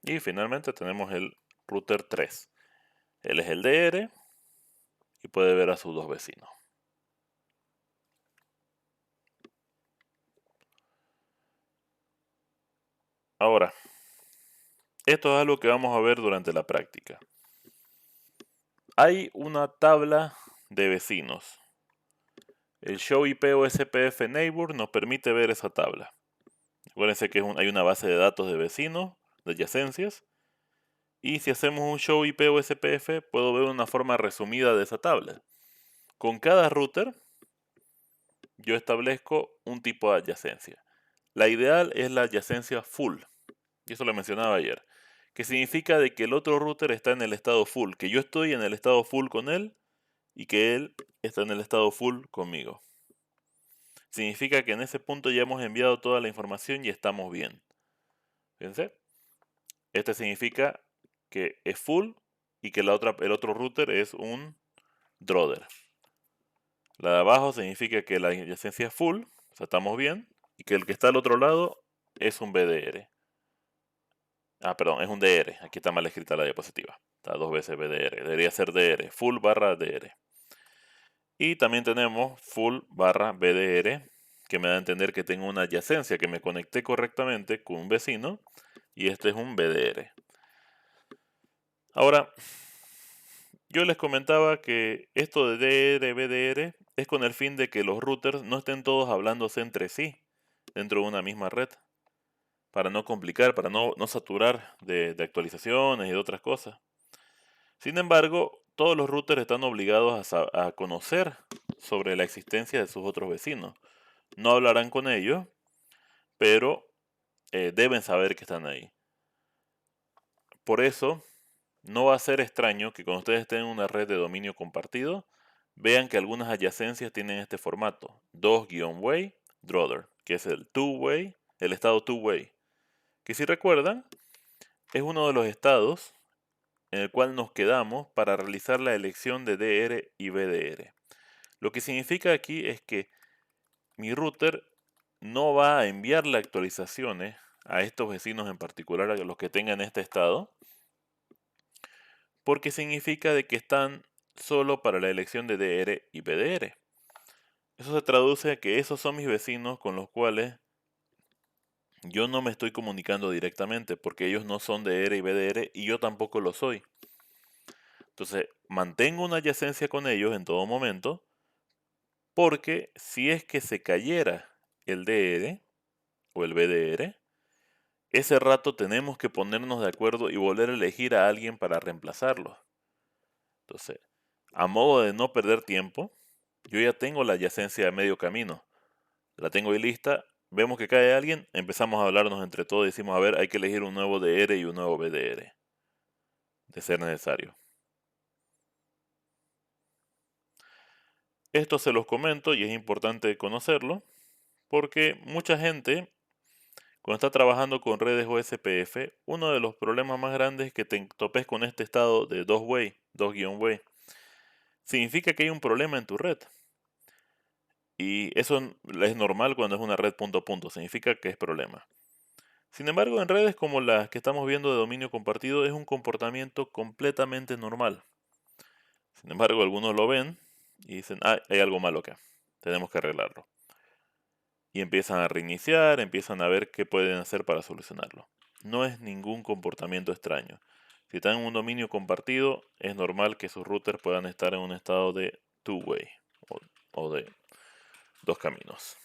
Y finalmente tenemos el router 3. Él es el DR y puede ver a sus dos vecinos. Ahora, esto es algo que vamos a ver durante la práctica. Hay una tabla de vecinos. El Show IP OSPF Neighbor nos permite ver esa tabla. Acuérdense que hay una base de datos de vecinos, de adyacencias. Y si hacemos un Show IP OSPF, puedo ver una forma resumida de esa tabla. Con cada router, yo establezco un tipo de adyacencia. La ideal es la adyacencia full. Y eso lo mencionaba ayer. Que significa de que el otro router está en el estado full. Que yo estoy en el estado full con él y que él está en el estado full conmigo. Significa que en ese punto ya hemos enviado toda la información y estamos bien. Fíjense. Este significa que es full y que el otro router es un Drother. La de abajo significa que la adyacencia es full, o sea, estamos bien, y que el que está al otro lado es un BDR. Perdón, es un DR. Aquí está mal escrita la diapositiva. Está dos veces BDR. Debería ser DR, full barra DR. Y también tenemos full barra BDR, que me da a entender que tengo una adyacencia, que me conecté correctamente con un vecino, y este es un BDR. Ahora, yo les comentaba que esto de DR, BDR, es con el fin de que los routers no estén todos hablándose entre sí, dentro de una misma red, para no complicar, para no saturar de actualizaciones y de otras cosas. Sin embargo, todos los routers están obligados a conocer sobre la existencia de sus otros vecinos. No hablarán con ellos, pero deben saber que están ahí. Por eso, no va a ser extraño que cuando ustedes estén en una red de dominio compartido, vean que algunas adyacencias tienen este formato, 2-way Drother, que es el two-way, el estado two-way, que si recuerdan, es uno de los estados en el cual nos quedamos para realizar la elección de DR y BDR. Lo que significa aquí es que mi router no va a enviarle actualizaciones a estos vecinos en particular, a los que tengan este estado, porque significa de que están solo para la elección de DR y BDR. Eso se traduce a que esos son mis vecinos con los cuales yo no me estoy comunicando directamente, porque ellos no son DR y BDR y yo tampoco lo soy. Entonces, mantengo una adyacencia con ellos en todo momento, porque si es que se cayera el DR o el BDR, ese rato tenemos que ponernos de acuerdo y volver a elegir a alguien para reemplazarlo. Entonces, a modo de no perder tiempo, yo ya tengo la adyacencia a medio camino. La tengo ahí lista, vemos que cae alguien, empezamos a hablarnos entre todos y decimos, a ver, hay que elegir un nuevo DR y un nuevo BDR, de ser necesario. Esto se los comento y es importante conocerlo, porque mucha gente, cuando está trabajando con redes OSPF, uno de los problemas más grandes es que te topes con este estado de dos-way. Significa que hay un problema en tu red. Y eso es normal cuando es una red punto a punto, significa que es problema. Sin embargo, en redes como las que estamos viendo de dominio compartido es un comportamiento completamente normal. Sin embargo, algunos lo ven y dicen, ah, hay algo malo acá, tenemos que arreglarlo. Y empiezan a reiniciar, empiezan a ver qué pueden hacer para solucionarlo. No es ningún comportamiento extraño. Si están en un dominio compartido, es normal que sus routers puedan estar en un estado de two-way o de dos caminos.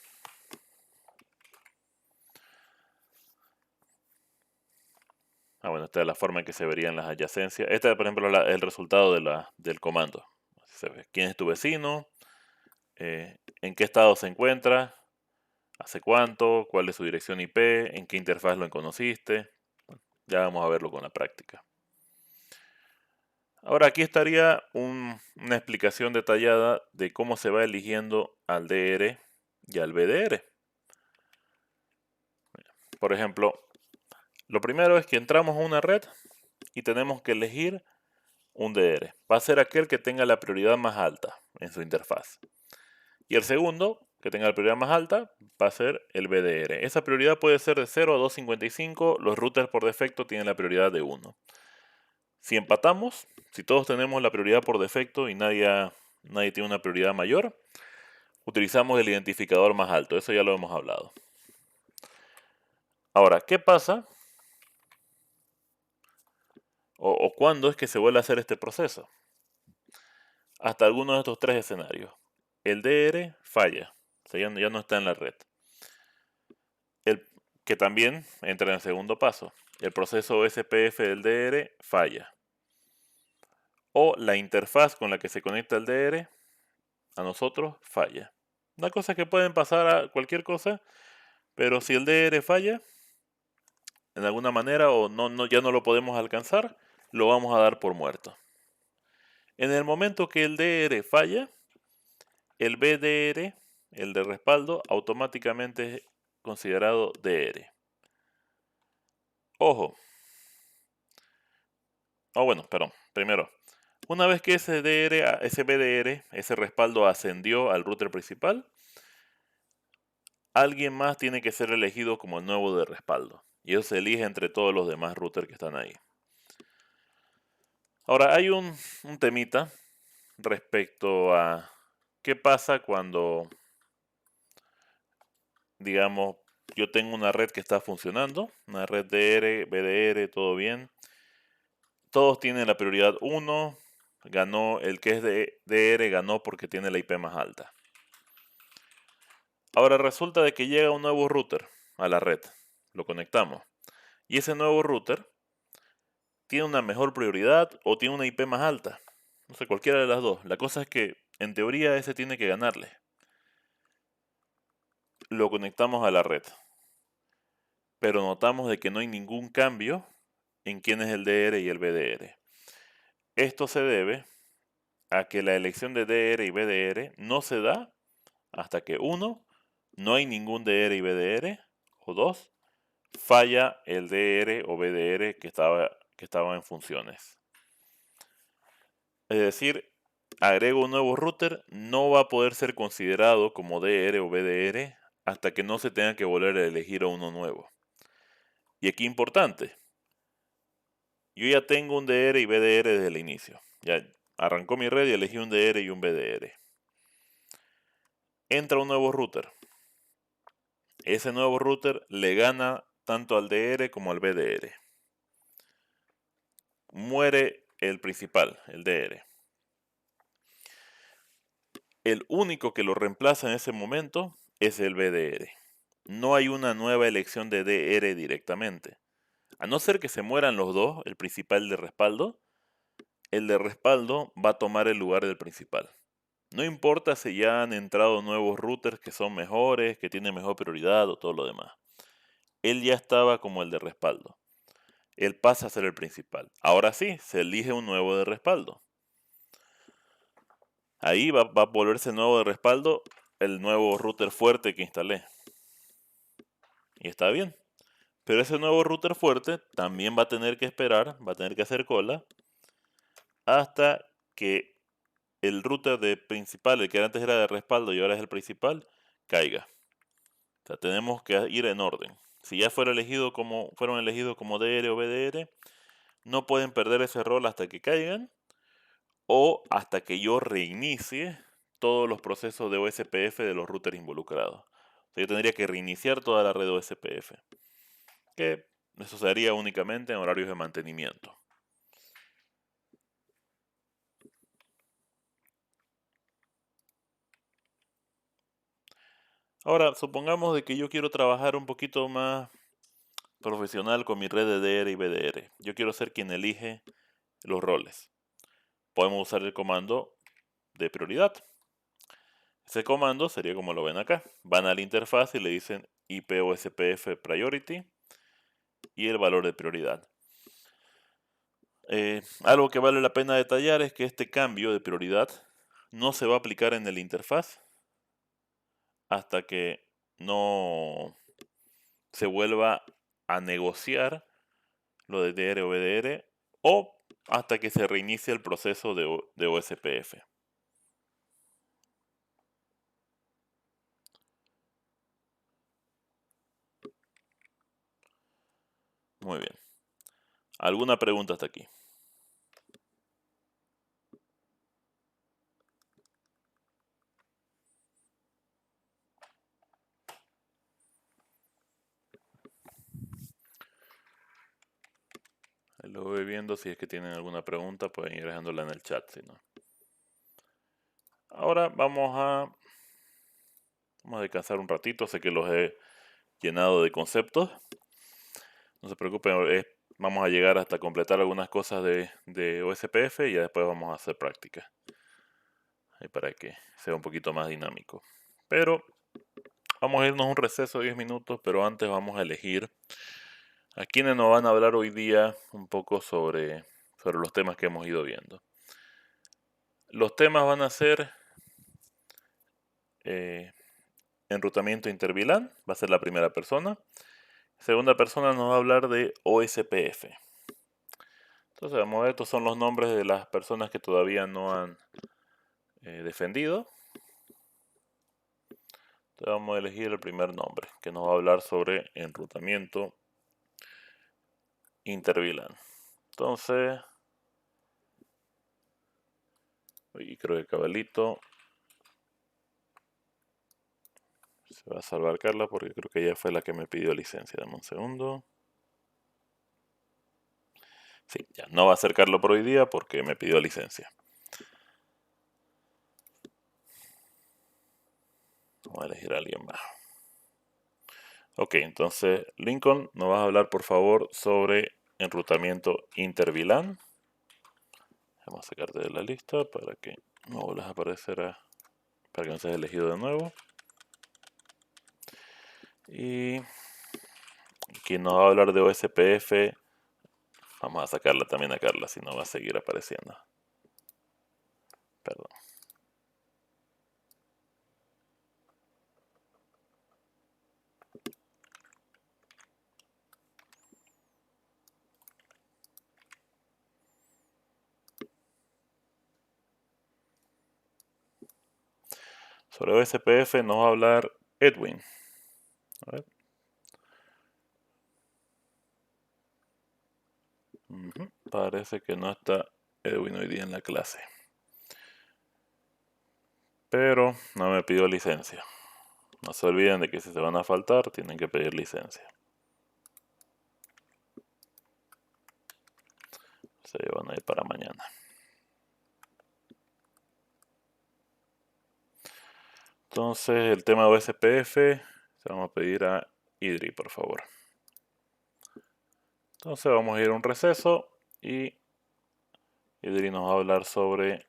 Bueno, esta es la forma en que se verían las adyacencias. Este es, por ejemplo, el resultado del comando. Se ve quién es tu vecino, en qué estado se encuentra, hace cuánto, cuál es su dirección IP, en qué interfaz lo conociste. Ya vamos a verlo con la práctica. Ahora aquí estaría una explicación detallada de cómo se va eligiendo al DR y al BDR. Por ejemplo, lo primero es que entramos a una red y tenemos que elegir un DR. Va a ser aquel que tenga la prioridad más alta en su interfaz. Y el segundo, que tenga la prioridad más alta, va a ser el BDR. Esa prioridad puede ser de 0 a 255. Los routers por defecto tienen la prioridad de 1. Si empatamos, si todos tenemos la prioridad por defecto y nadie tiene una prioridad mayor, utilizamos el identificador más alto. Eso ya lo hemos hablado. Ahora, ¿qué pasa? ¿O cuándo es que se vuelve a hacer este proceso? Hasta alguno de estos tres escenarios. El DR falla, o sea, ya no está en la red. Que también entra en el segundo paso. El proceso SPF del DR falla. O la interfaz con la que se conecta el DR a nosotros falla. Una cosa que pueden pasar a cualquier cosa, pero si el DR falla, en alguna manera o ya no lo podemos alcanzar, lo vamos a dar por muerto. En el momento que el DR falla, el BDR, el de respaldo, automáticamente es considerado DR. Ojo. Primero, una vez que ese BDR, ese respaldo ascendió al router principal, alguien más tiene que ser elegido como el nuevo de respaldo. Y eso se elige entre todos los demás routers que están ahí. Ahora, hay un temita respecto a qué pasa cuando, digamos, yo tengo una red que está funcionando, una red DR, BDR, todo bien. Todos tienen la prioridad 1, ganó el que es de DR, ganó porque tiene la IP más alta. Ahora resulta de que llega un nuevo router a la red, lo conectamos, y ese nuevo router tiene una mejor prioridad o tiene una IP más alta. No sé, cualquiera de las dos. La cosa es que, en teoría, ese tiene que ganarle. Lo conectamos a la red, pero notamos de que no hay ningún cambio en quién es el DR y el BDR. Esto se debe a que la elección de DR y BDR no se da hasta que 1, no hay ningún DR y BDR, o 2, falla el DR o BDR que estaba en funciones. Es decir, agrego un nuevo router, no va a poder ser considerado como DR o BDR hasta que no se tenga que volver a elegir a uno nuevo. Y aquí importante, yo ya tengo un DR y BDR desde el inicio. Ya arrancó mi red y elegí un DR y un BDR. Entra un nuevo router. Ese nuevo router le gana tanto al DR como al BDR. Muere el principal, el DR. El único que lo reemplaza en ese momento es el BDR. No hay una nueva elección de DR directamente. A no ser que se mueran los dos, el principal y el de respaldo, el de respaldo va a tomar el lugar del principal. No importa si ya han entrado nuevos routers que son mejores, que tienen mejor prioridad o todo lo demás. Él ya estaba como el de respaldo. Él pasa a ser el principal. Ahora sí, se elige un nuevo de respaldo. Ahí va a volverse el nuevo de respaldo el nuevo router fuerte que instalé. Y está bien. Pero ese nuevo router fuerte también va a tener que esperar, va a tener que hacer cola hasta que el router de principal, el que antes era de respaldo y ahora es el principal, caiga. O sea, tenemos que ir en orden. Si ya fueron elegidos como DR o BDR, no pueden perder ese rol hasta que caigan o hasta que yo reinicie todos los procesos de OSPF de los routers involucrados. O sea, yo tendría que reiniciar toda la red OSPF, que eso se haría únicamente en horarios de mantenimiento. Ahora, supongamos de que yo quiero trabajar un poquito más profesional con mi red de DR y BDR. Yo quiero ser quien elige los roles. Podemos usar el comando de prioridad. Ese comando sería como lo ven acá. Van a la interfaz y le dicen IP OSPF Priority y el valor de prioridad. Algo que vale la pena detallar es que este cambio de prioridad no se va a aplicar en el interfaz hasta que no se vuelva a negociar lo de DR o BDR o hasta que se reinicie el proceso de OSPF. Muy bien. ¿Alguna pregunta hasta aquí? Ahí lo voy viendo, si es que tienen alguna pregunta pueden ir dejándola en el chat, si no. Ahora vamos a descansar un ratito, sé que los he llenado de conceptos. No se preocupen, vamos a llegar hasta completar algunas cosas de OSPF y ya después vamos a hacer práctica. Para que sea un poquito más dinámico. Pero vamos a irnos a un receso de 10 minutos, pero antes vamos a elegir a quienes nos van a hablar hoy día un poco sobre los temas que hemos ido viendo. Los temas van a ser enrutamiento interVLAN, va a ser la primera persona. Segunda persona nos va a hablar de OSPF. Entonces vamos a ver, estos son los nombres de las personas que todavía no han defendido. Entonces vamos a elegir el primer nombre, que nos va a hablar sobre enrutamiento interVLAN. Entonces, y creo que cabalito se va a salvar Carla porque creo que ella fue la que me pidió licencia. Dame un segundo. Sí, ya no va a ser Carlos por hoy día porque me pidió licencia. Vamos a elegir a alguien más. Ok, entonces Lincoln, nos vas a hablar por favor sobre enrutamiento interVLAN. Vamos a sacarte de la lista para que no vuelvas a aparecer para que no seas elegido de nuevo. Y quien nos va a hablar de OSPF, vamos a sacarla también a Carla, si no va a seguir apareciendo. Perdón. Sobre OSPF nos va a hablar Edwin. A ver. Parece que no está Edwin hoy día en la clase. Pero no me pidió licencia. No se olviden de que si se van a faltar, tienen que pedir licencia. Se van a ir para mañana. Entonces, el tema de OSPF, se vamos a pedir a Idri, por favor. Entonces, vamos a ir a un receso y Idri nos va a hablar sobre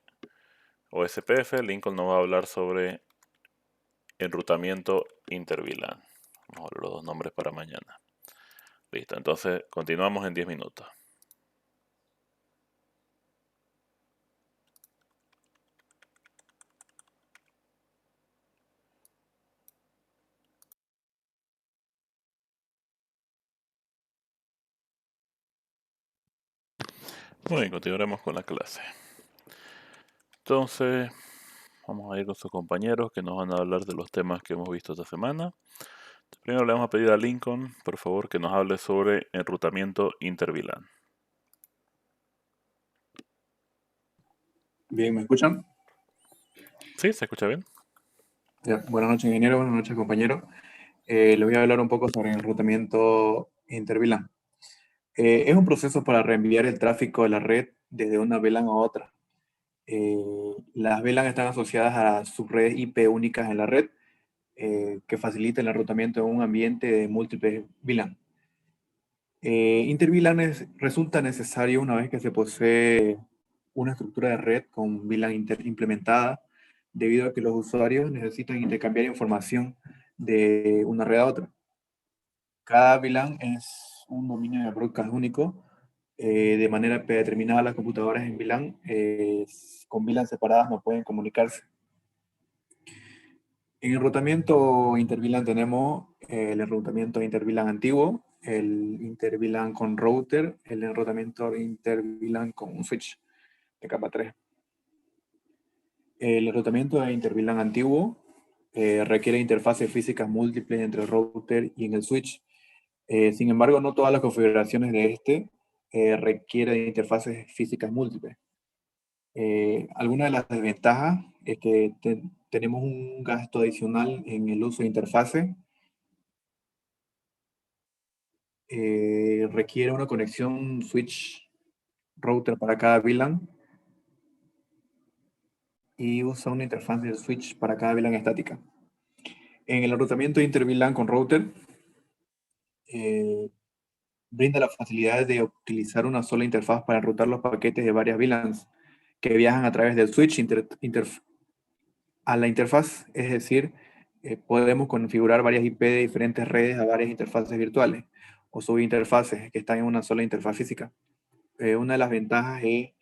OSPF, Lincoln nos va a hablar sobre enrutamiento interVLAN. Vamos a ver los dos nombres para mañana. Listo, entonces continuamos en 10 minutos. Muy bien, continuaremos con la clase. Entonces, vamos a ir con sus compañeros que nos van a hablar de los temas que hemos visto esta semana. Primero le vamos a pedir a Lincoln, por favor, que nos hable sobre enrutamiento interVLAN. Bien, ¿me escuchan? ¿Sí? ¿Se escucha bien? Ya, buenas noches, ingeniero. Buenas noches, compañero. Les voy a hablar un poco sobre el enrutamiento interVLAN. Es un proceso para reenviar el tráfico de la red desde una VLAN a otra. Las VLAN están asociadas a subredes IP únicas en la red que facilita el enrutamiento en un ambiente de múltiples VLAN. InterVLAN resulta necesario una vez que se posee una estructura de red con VLAN implementada, debido a que los usuarios necesitan intercambiar información de una red a otra. Cada VLAN es un dominio de broadcast único, de manera predeterminada las computadoras en VLAN con VLAN separadas no pueden comunicarse. En el enrutamiento interVLAN tenemos el enrutamiento interVLAN antiguo, el interVLAN con router, el enrutamiento interVLAN con un switch de capa 3. El enrutamiento de interVLAN antiguo requiere interfaces físicas múltiples entre el router y en el switch. Sin embargo, no todas las configuraciones de este requieren interfaces físicas múltiples. Alguna de las desventajas es que tenemos un gasto adicional en el uso de interfaces. Requiere una conexión switch router para cada VLAN y usa una interfaz de switch para cada VLAN estática. En el enrutamiento inter-VLAN con router, brinda la facilidad de utilizar una sola interfaz para enrutar los paquetes de varias VLANs que viajan a través del switch a la interfaz, es decir, podemos configurar varias IP de diferentes redes a varias interfaces virtuales o subinterfaces que están en una sola interfaz física. Una de las ventajas es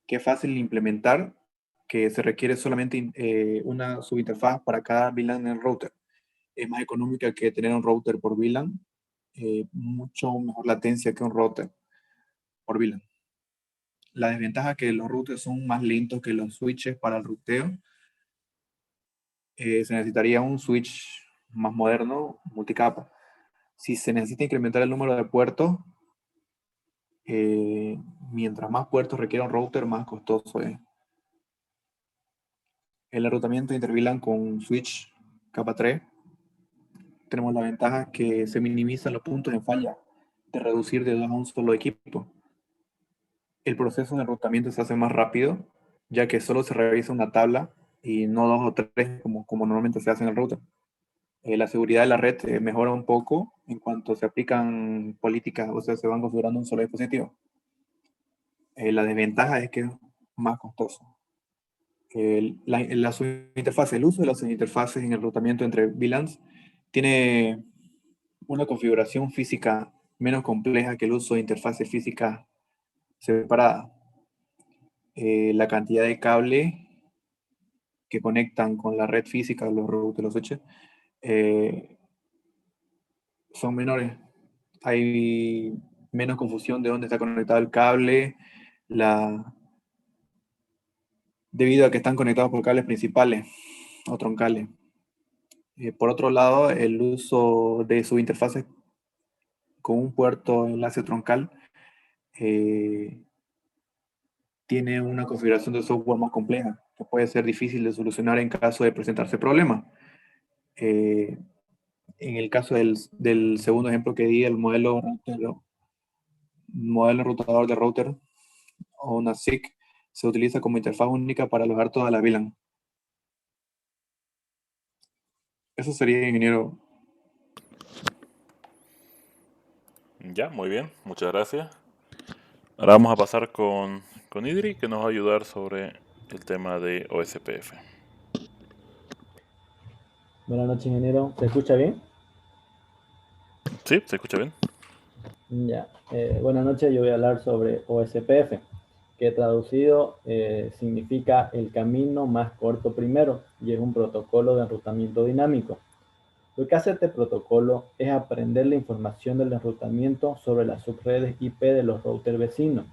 que es fácil de implementar, que se requiere solamente una subinterfaz para cada VLAN en el router. Es más económica que tener un router por VLAN, mucho mejor latencia que un router por VLAN. La desventaja es que los routers son más lentos que los switches para el ruteo. Se necesitaría un switch más moderno, multicapa. Si se necesita incrementar el número de puertos, mientras más puertos requiere un router, más costoso es. El enrutamiento interVLAN con switch capa 3, tenemos la ventaja que se minimizan los puntos de falla de reducir de dos a un solo equipo. El proceso de enrutamiento se hace más rápido, ya que solo se revisa una tabla y no dos o tres como normalmente se hace en el router. La seguridad de la red mejora un poco en cuanto se aplican políticas, o sea, se van configurando un solo dispositivo. La desventaja es que es más costoso. La subinterfaz, el uso de las interfaces en el enrutamiento entre VLANs tiene una configuración física menos compleja que el uso de interfaces físicas separadas. La cantidad de cable que conectan con la red física, los routers, los switches, son menores. Hay menos confusión de dónde está conectado el cable, debido a que están conectados por cables principales o troncales. Por otro lado, el uso de subinterfaces con un puerto enlace troncal tiene una configuración de software más compleja, que puede ser difícil de solucionar en caso de presentarse problemas. En el caso del segundo ejemplo que di, el modelo enrutador de router o una SIC se utiliza como interfaz única para alojar toda la VLAN. Eso sería, ingeniero. Ya, muy bien, muchas gracias. Ahora vamos a pasar con Idri, que nos va a ayudar sobre el tema de OSPF. Buenas noches, ingeniero. ¿Se escucha bien? ¿Sí? ¿Se escucha bien? Ya. Buenas noches, yo voy a hablar sobre OSPF, que traducido significa el camino más corto primero, y es un protocolo de enrutamiento dinámico. Lo que hace este protocolo es aprender la información del enrutamiento sobre las subredes IP de los routers vecinos.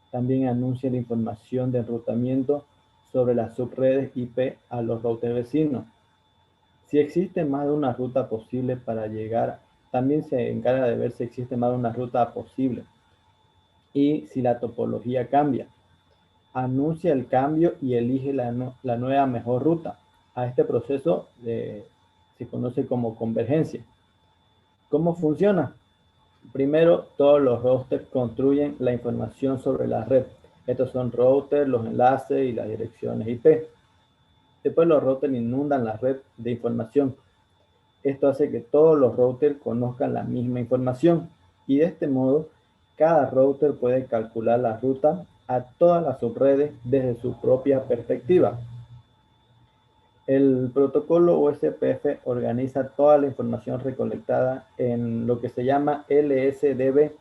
También anuncia la información de enrutamiento sobre las subredes IP a los routers vecinos. Si existe más de una ruta posible para llegar, también se encarga de ver si existe más de una ruta posible y si la topología cambia. Anuncia el cambio y elige la nueva mejor ruta. A este proceso se conoce como convergencia. ¿Cómo funciona? Primero, todos los routers construyen la información sobre la red. Estos son routers, los enlaces y las direcciones IP. Después los routers inundan la red de información. Esto hace que todos los routers conozcan la misma información y de este modo cada router puede calcular la ruta a todas las subredes desde su propia perspectiva. El protocolo OSPF organiza toda la información recolectada en lo que se llama LSDB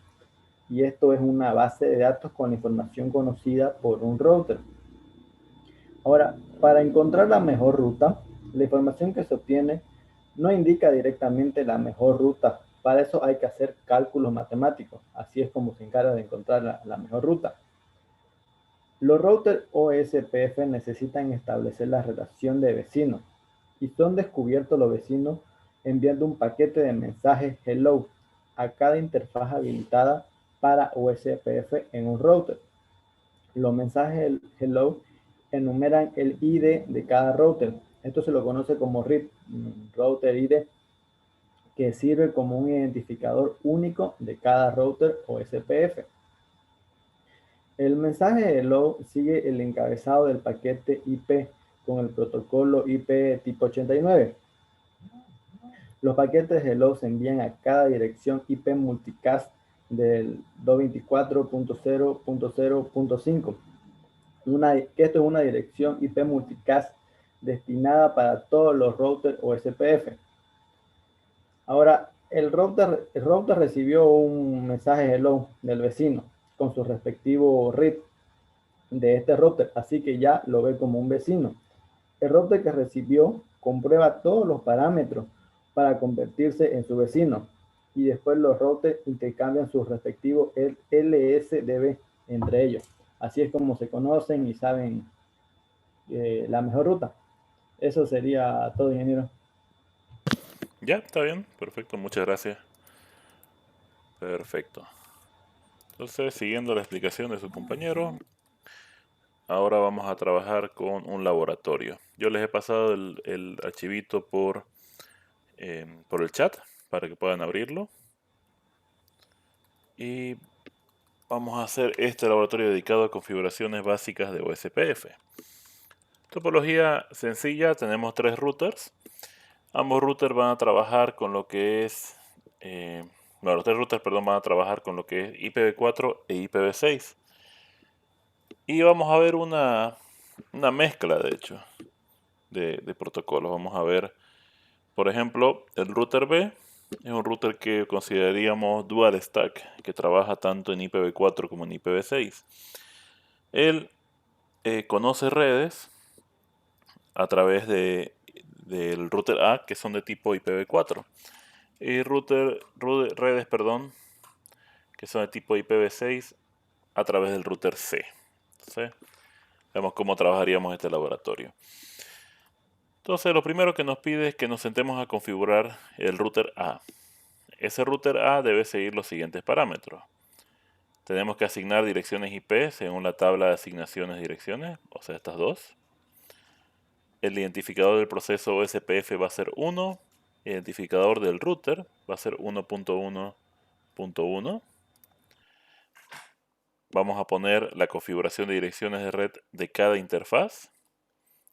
y esto es una base de datos con la información conocida por un router. Ahora, para encontrar la mejor ruta, la información que se obtiene no indica directamente la mejor ruta. Para eso hay que hacer cálculos matemáticos. Así es como se encarga de encontrar la mejor ruta. Los routers OSPF necesitan establecer la relación de vecinos y son descubiertos los vecinos enviando un paquete de mensajes hello a cada interfaz habilitada para OSPF en un router. Los mensajes hello enumeran el ID de cada router. Esto se lo conoce como RID, Router ID, que sirve como un identificador único de cada router o SPF. El mensaje hello sigue el encabezado del paquete IP con el protocolo IP tipo 89. Los paquetes hello se envían a cada dirección IP multicast del 224.0.0.5. Que esto es una dirección IP multicast destinada para todos los routers o SPF. Ahora, el router recibió un mensaje hello del vecino con su respectivo RID de este router, así que ya lo ve como un vecino. El router que recibió comprueba todos los parámetros para convertirse en su vecino y después los routers intercambian sus respectivos LSDB entre ellos. Así es como se conocen y saben la mejor ruta. Eso sería todo, ingeniero. Ya, está bien, perfecto, muchas gracias. Perfecto. Entonces, siguiendo la explicación de su compañero, ahora vamos a trabajar con un laboratorio. Yo les he pasado el archivito por el chat para que puedan abrirlo. Y vamos a hacer este laboratorio dedicado a configuraciones básicas de OSPF. Topología sencilla, tenemos 3 routers. Ambos routers van a trabajar con lo que es... los 3 routers, perdón, van a trabajar con lo que es IPv4 e IPv6. Y vamos a ver una mezcla, de hecho, de protocolos. Vamos a ver, por ejemplo, el router B es un router que consideraríamos dual stack, que trabaja tanto en IPv4 como en IPv6. Él conoce redes a través del router A, que son de tipo IPv4, y redes, perdón, que son de tipo IPv6 a través del router C. Entonces, vemos cómo trabajaríamos este laboratorio. Entonces, lo primero que nos pide es que nos sentemos a configurar el router A. Ese router A debe seguir los siguientes parámetros. Tenemos que asignar direcciones IP según la tabla de asignaciones de direcciones, o sea, estas dos. El identificador del proceso OSPF va a ser 1. El identificador del router va a ser 1.1.1. Vamos a poner la configuración de direcciones de red de cada interfaz.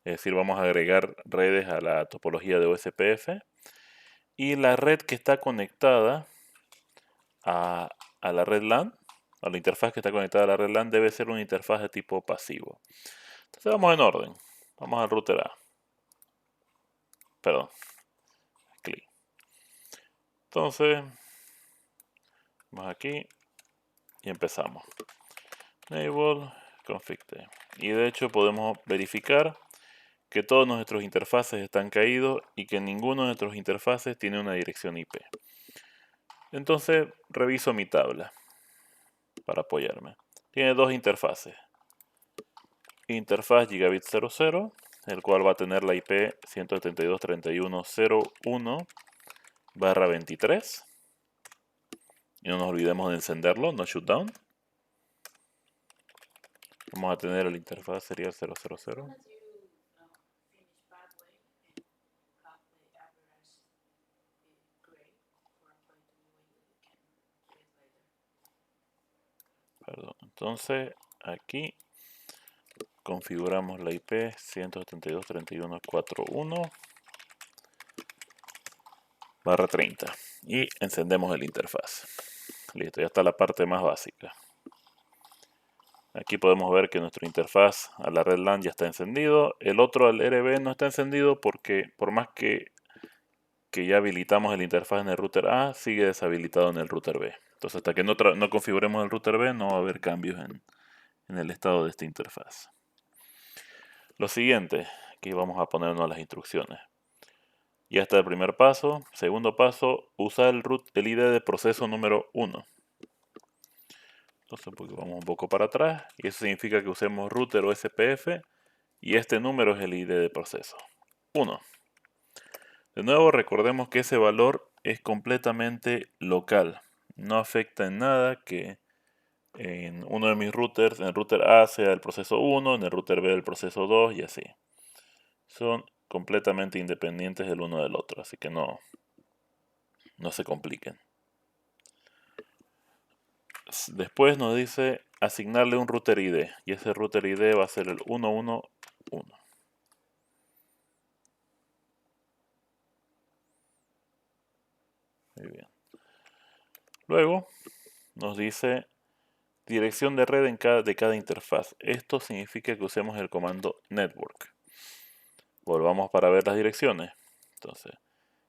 Es decir, vamos a agregar redes a la topología de OSPF. Y la red que está conectada a la red LAN, a la interfaz que está conectada a la red LAN, debe ser una interfaz de tipo pasivo. Entonces vamos en orden. Vamos al router A. Perdón. Clic. Entonces, vamos aquí y empezamos. Enable config T. Y de hecho podemos verificar que todos nuestros interfaces están caídos y que ninguno de nuestros interfaces tiene una dirección IP. Entonces reviso mi tabla para apoyarme. Tiene dos interfaces. Interfaz gigabit 00, el cual va a tener la IP 172.31.01/23. Y no nos olvidemos de encenderlo, no shutdown. Vamos a tener el interfaz serial 000. Perdón. Entonces aquí configuramos la IP 172.31.41/30 y encendemos el interfaz. Listo, ya está la parte más básica. Aquí podemos ver que nuestro interfaz a la red LAN ya está encendido. El otro al RB no está encendido porque por más que ya habilitamos el interfaz en el router A, sigue deshabilitado en el router B. Entonces hasta que no configuremos el router B no va a haber cambios en el estado de esta interfaz. Lo siguiente, aquí vamos a ponernos las instrucciones. Ya está el primer paso. Segundo paso, usar el ID de proceso número 1. Entonces vamos un poco para atrás y eso significa que usemos router o SPF y este número es el ID de proceso 1. De nuevo recordemos que ese valor es completamente local. No afecta en nada que en uno de mis routers, en el router A sea el proceso 1, en el router B el proceso 2 y así. Son completamente independientes el uno del otro, así que no se compliquen. Después nos dice asignarle un router ID y ese router ID va a ser el 111. Muy bien. Luego nos dice dirección de red de cada interfaz. Esto significa que usemos el comando network. Volvamos para ver las direcciones. Entonces,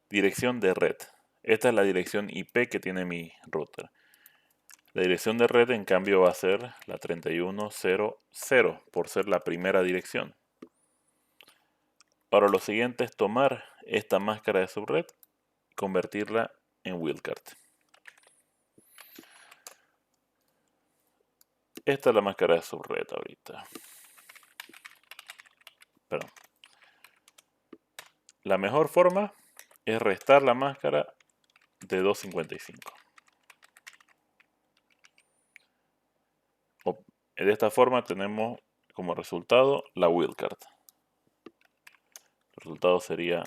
dirección de red. Esta es la dirección IP que tiene mi router. La dirección de red en cambio va a ser la 3100 por ser la primera dirección. Ahora lo siguiente es tomar esta máscara de subred y convertirla en wildcard. Esta es la máscara de subred ahorita. Perdón. La mejor forma es restar la máscara de 255. De esta forma tenemos como resultado la wildcard. El resultado sería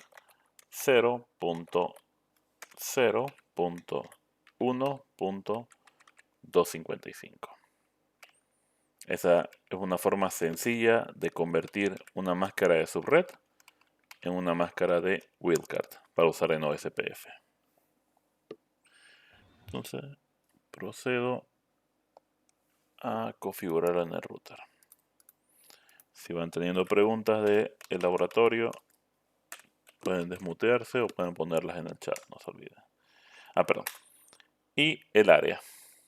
0.0.1.255. Esa es una forma sencilla de convertir una máscara de subred en una máscara de wildcard para usar en OSPF. Entonces procedo a configurar en el router. Si van teniendo preguntas del laboratorio, pueden desmutearse o pueden ponerlas en el chat, no se olviden. Perdón. Y el área.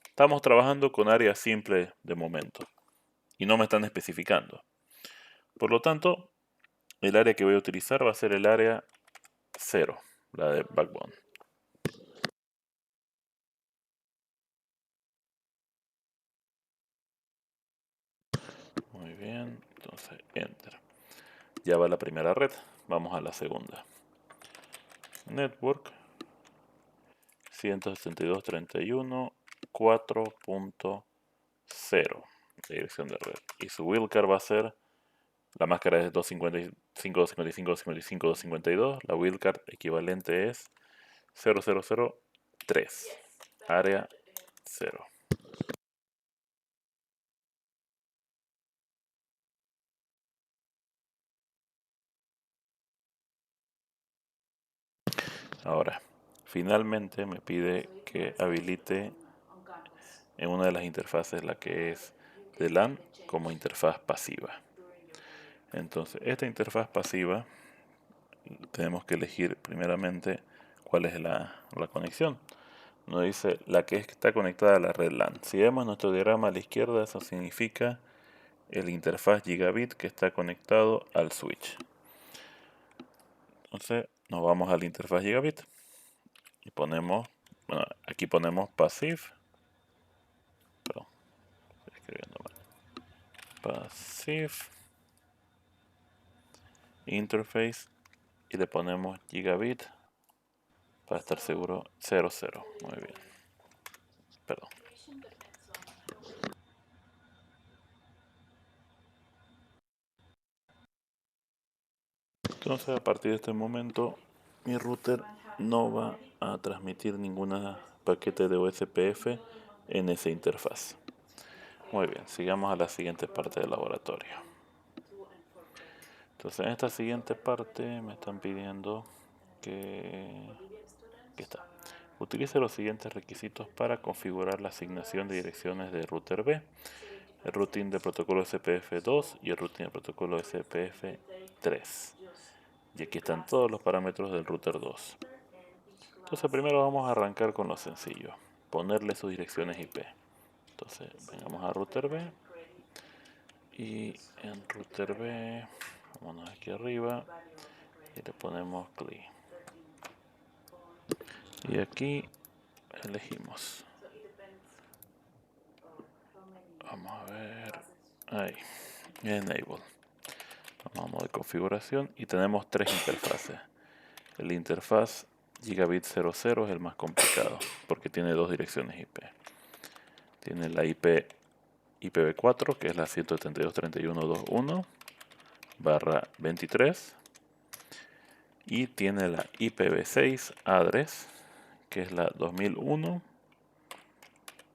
Estamos trabajando con área simple de momento y no me están especificando. Por lo tanto, el área que voy a utilizar va a ser el área 0, la de backbone. Muy bien, entonces enter. Ya va la primera red, vamos a la segunda. Network 172.31.4.1. 0, la dirección de red. Y su wildcard va a ser, la máscara es 255, 255, 255, 252. La wildcard equivalente es 0003, área 0. Ahora, finalmente me pide que habilite en una de las interfaces, la que es de LAN, como interfaz pasiva. Entonces, esta interfaz pasiva tenemos que elegir primeramente cuál es la conexión. Nos dice la que está conectada a la red LAN. Si vemos nuestro diagrama a la izquierda, eso significa el interfaz gigabit que está conectado al switch. Entonces nos vamos a la interfaz gigabit y ponemos, bueno, aquí ponemos passive, perdón, estoy escribiendo mal, passive interface y le ponemos gigabit para estar seguro 00. Muy bien, perdón. Entonces a partir de este momento mi router no va a transmitir ningún paquete de OSPF en esa interfaz. Muy bien, sigamos a la siguiente parte del laboratorio. Entonces en esta siguiente parte me están pidiendo que utilice los siguientes requisitos para configurar la asignación de direcciones de router B, el routing de protocolo SPF2 y el routing de protocolo SPF3. Y aquí están todos los parámetros del router 2. Entonces primero vamos a arrancar con lo sencillo, ponerle sus direcciones IP. Entonces vengamos a router B y en router B, vámonos aquí arriba y le ponemos CLI. Y aquí elegimos. Vamos a ver, ahí, Enable. Vamos a modo de configuración y tenemos tres interfaces. El interfaz Gigabit 00 es el más complicado porque tiene dos direcciones IP. Tiene la IP IPv4, que es la 172.31.21/23, y tiene la IPv6 address, que es la 2001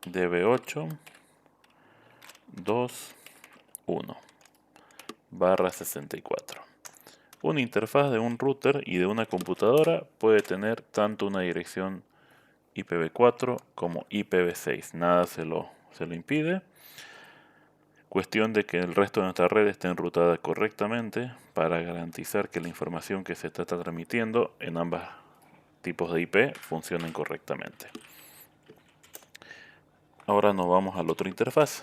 db8.2.1/64. Una interfaz de un router y de una computadora puede tener tanto una dirección IPv4 como IPv6, nada se lo impide. Cuestión de que el resto de nuestra red esté enrutada correctamente para garantizar que la información que se está transmitiendo en ambos tipos de IP funcionen correctamente. Ahora nos vamos al otro interfaz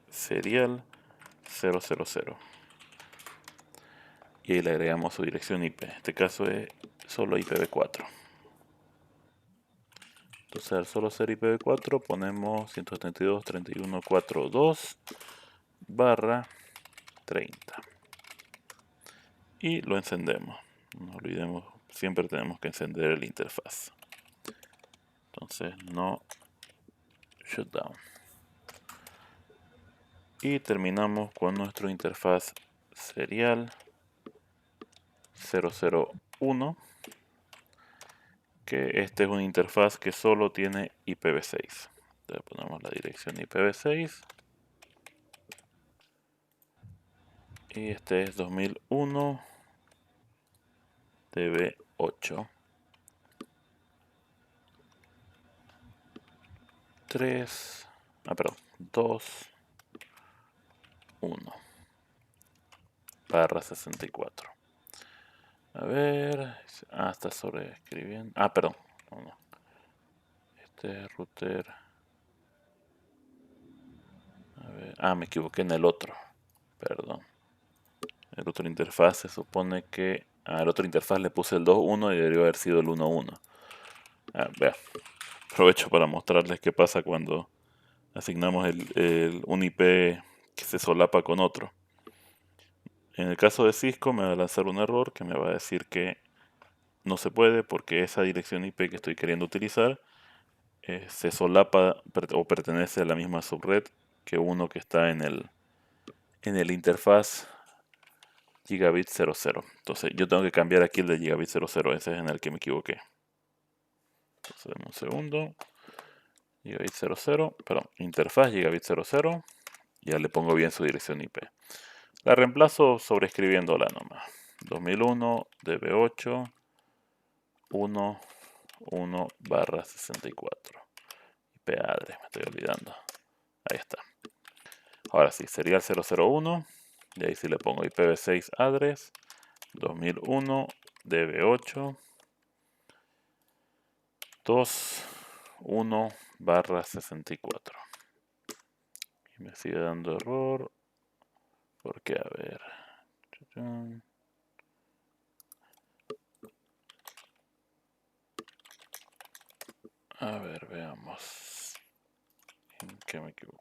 serial 000, y ahí le agregamos su dirección IP. En este caso es solo IPv4. Entonces al solo ser IPv4 ponemos 172.31.42/30 y lo encendemos. No olvidemos, siempre tenemos que encender el interfaz. Entonces no shutdown. Y terminamos con nuestro interfaz serial 001, que este es una interfaz que solo tiene IPv6. Entonces ponemos la dirección IPv6 y este es 2001 db8 3 2 1/64. A ver, está sobreescribiendo. Perdón, no. Este router. A ver, me equivoqué en el otro. Perdón. El otro interfaz se supone que al otro interfaz le puse el 2.1 y debería haber sido el 1.1. Vea, aprovecho para mostrarles qué pasa cuando asignamos un IP que se solapa con otro. En el caso de Cisco me va a lanzar un error que me va a decir que no se puede porque esa dirección IP que estoy queriendo utilizar se solapa o pertenece a la misma subred que uno que está en el interfaz gigabit 00. Entonces yo tengo que cambiar aquí el de gigabit 00, ese es en el que me equivoqué. Entonces dame un segundo. Gigabit 00, perdón, interfaz gigabit 00. Ya le pongo bien su dirección IP. La reemplazo sobreescribiéndola nomás. 2001 db8 11/64. IP address, me estoy olvidando. Ahí está. Ahora sí, serial 001. Y ahí sí le pongo IPv6 address 2001 db8 21/64. Y me sigue dando error. Porque, a ver. A ver, veamos. ¿En qué me equivoco?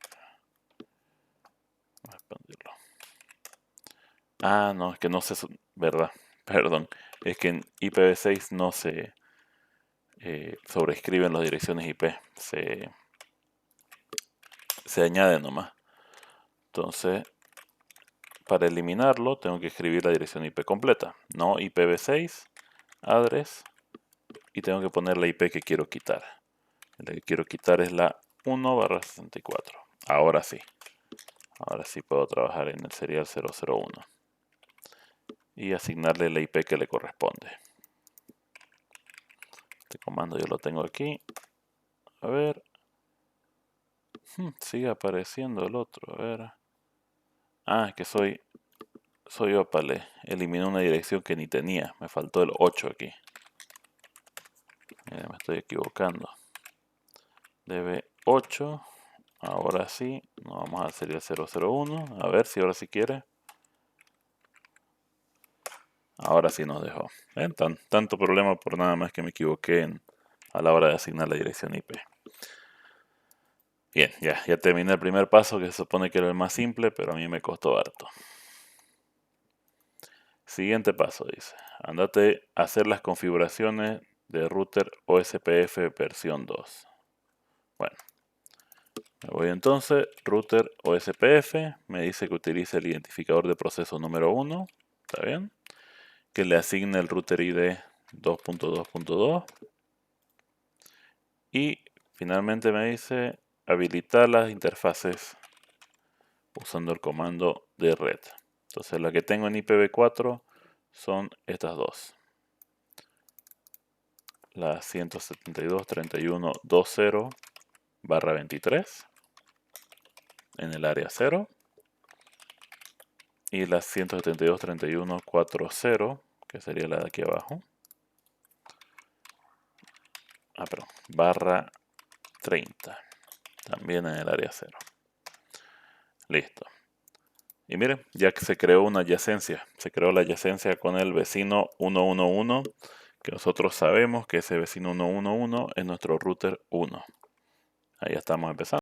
Vamos a expandirlo. Ah, no, es que no se... ¿Verdad? Perdón. Es que en IPv6 no se sobrescriben las direcciones IP. Se añade nomás. Entonces, para eliminarlo, tengo que escribir la dirección IP completa. No IPv6, address, y tengo que poner la IP que quiero quitar. La que quiero quitar es la 1/64. Ahora sí. Ahora sí puedo trabajar en el serial 001. Y asignarle la IP que le corresponde. Este comando yo lo tengo aquí. A ver. Sigue apareciendo el otro. A ver. Ah, es que soy Opale. Eliminé una dirección que ni tenía. Me faltó el 8 aquí. Mira, me estoy equivocando. DB8. Ahora sí. Nos vamos al serial 001. A ver si ahora sí quiere. Ahora sí nos dejó. Tanto problema por nada más que me equivoqué a la hora de asignar la dirección IP. Bien, ya terminé el primer paso, que se supone que era el más simple, pero a mí me costó harto. Siguiente paso, dice. Andate a hacer las configuraciones de router OSPF versión 2. Bueno, me voy entonces, router OSPF, me dice que utilice el identificador de proceso número 1, ¿está bien? Que le asigne el router ID 2.2.2 y finalmente me dice habilitar las interfaces usando el comando de red. Entonces la que tengo en IPv4 son estas dos. La 172.31.20/23 en el área 0 y la 172.31.40, que sería la de aquí abajo. Perdón, barra 30, también en el área 0. Listo. Y miren, ya que se creó una adyacencia, se creó la adyacencia con el vecino 111, que nosotros sabemos que ese vecino 111 es nuestro router 1. Ahí ya estamos empezando.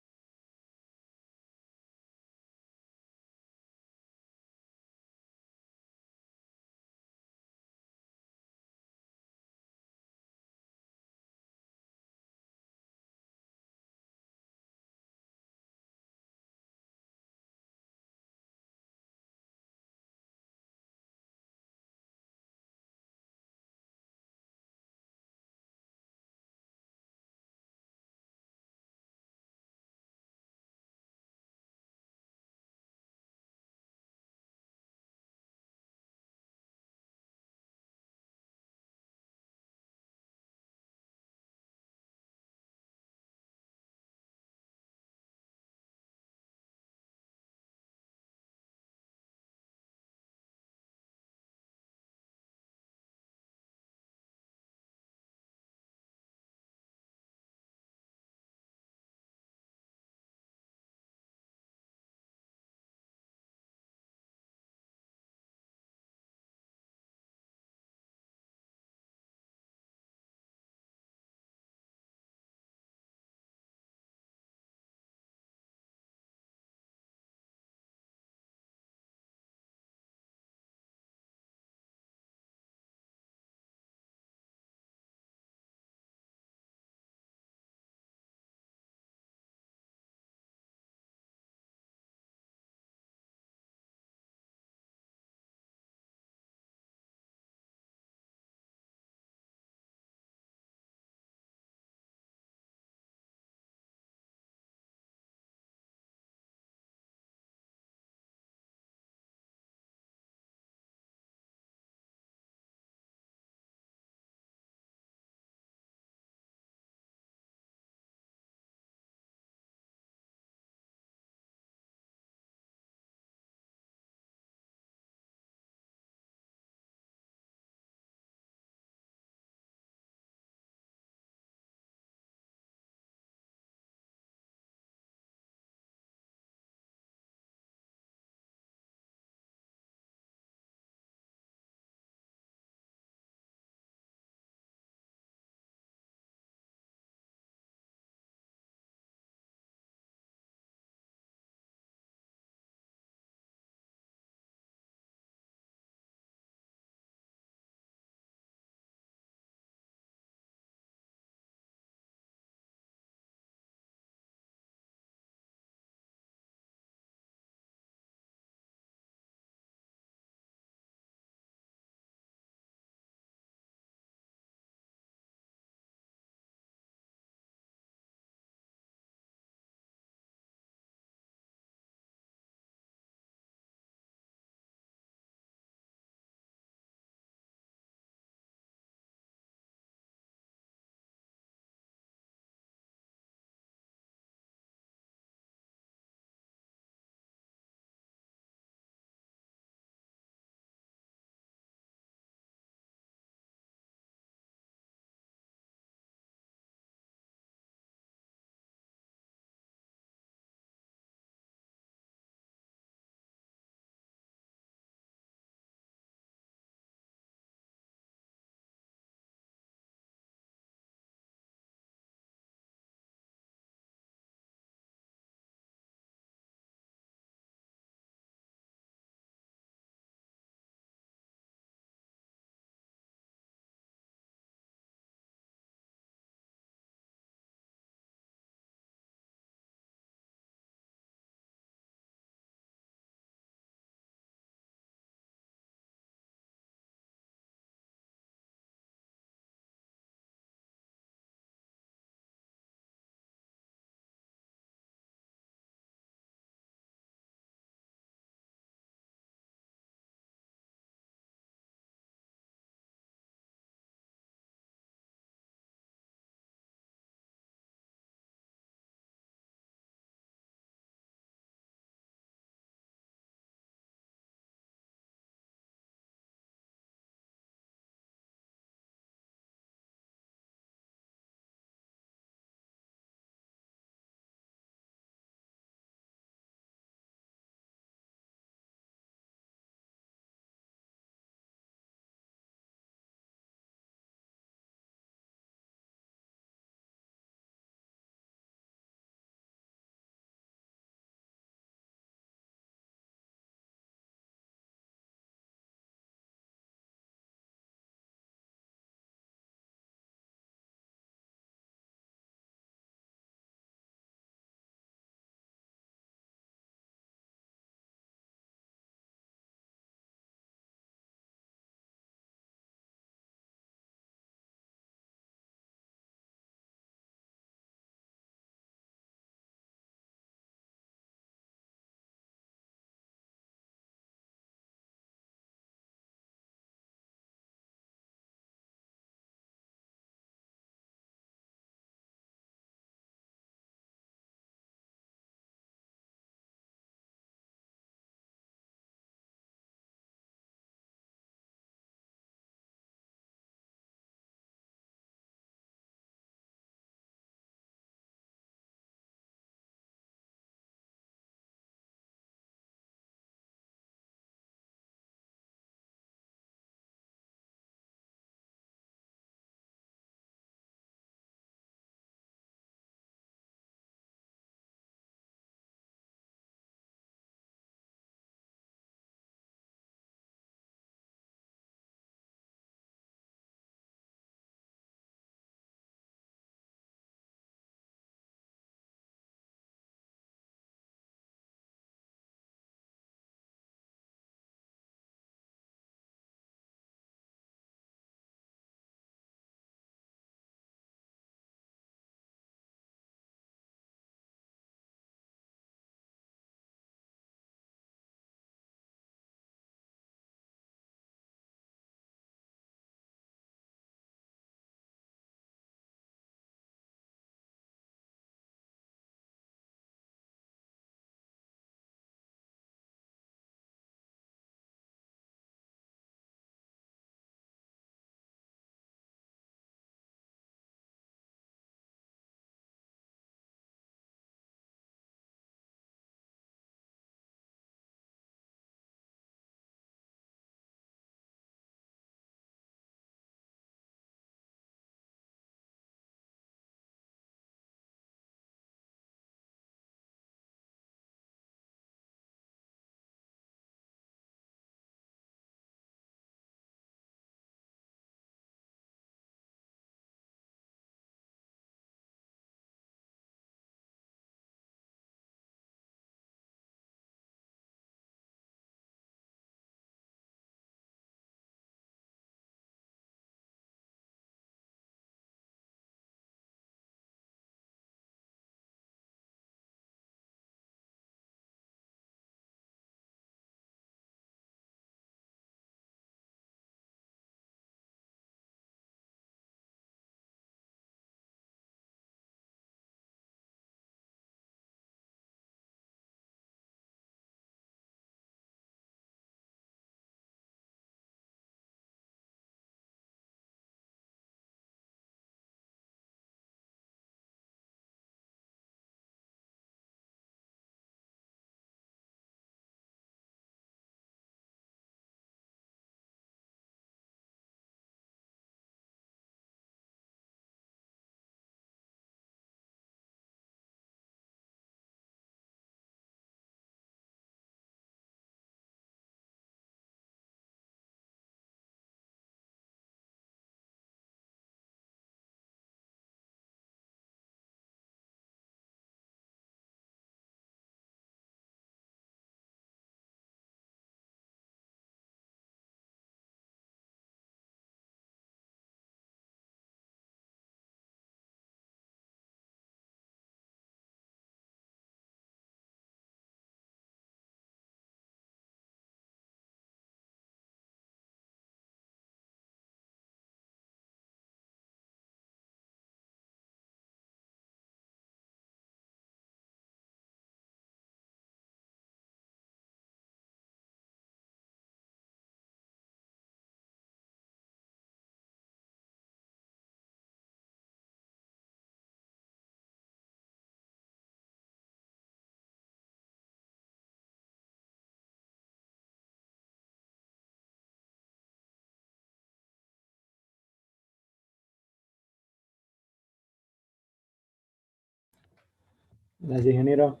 Gracias, ingeniero.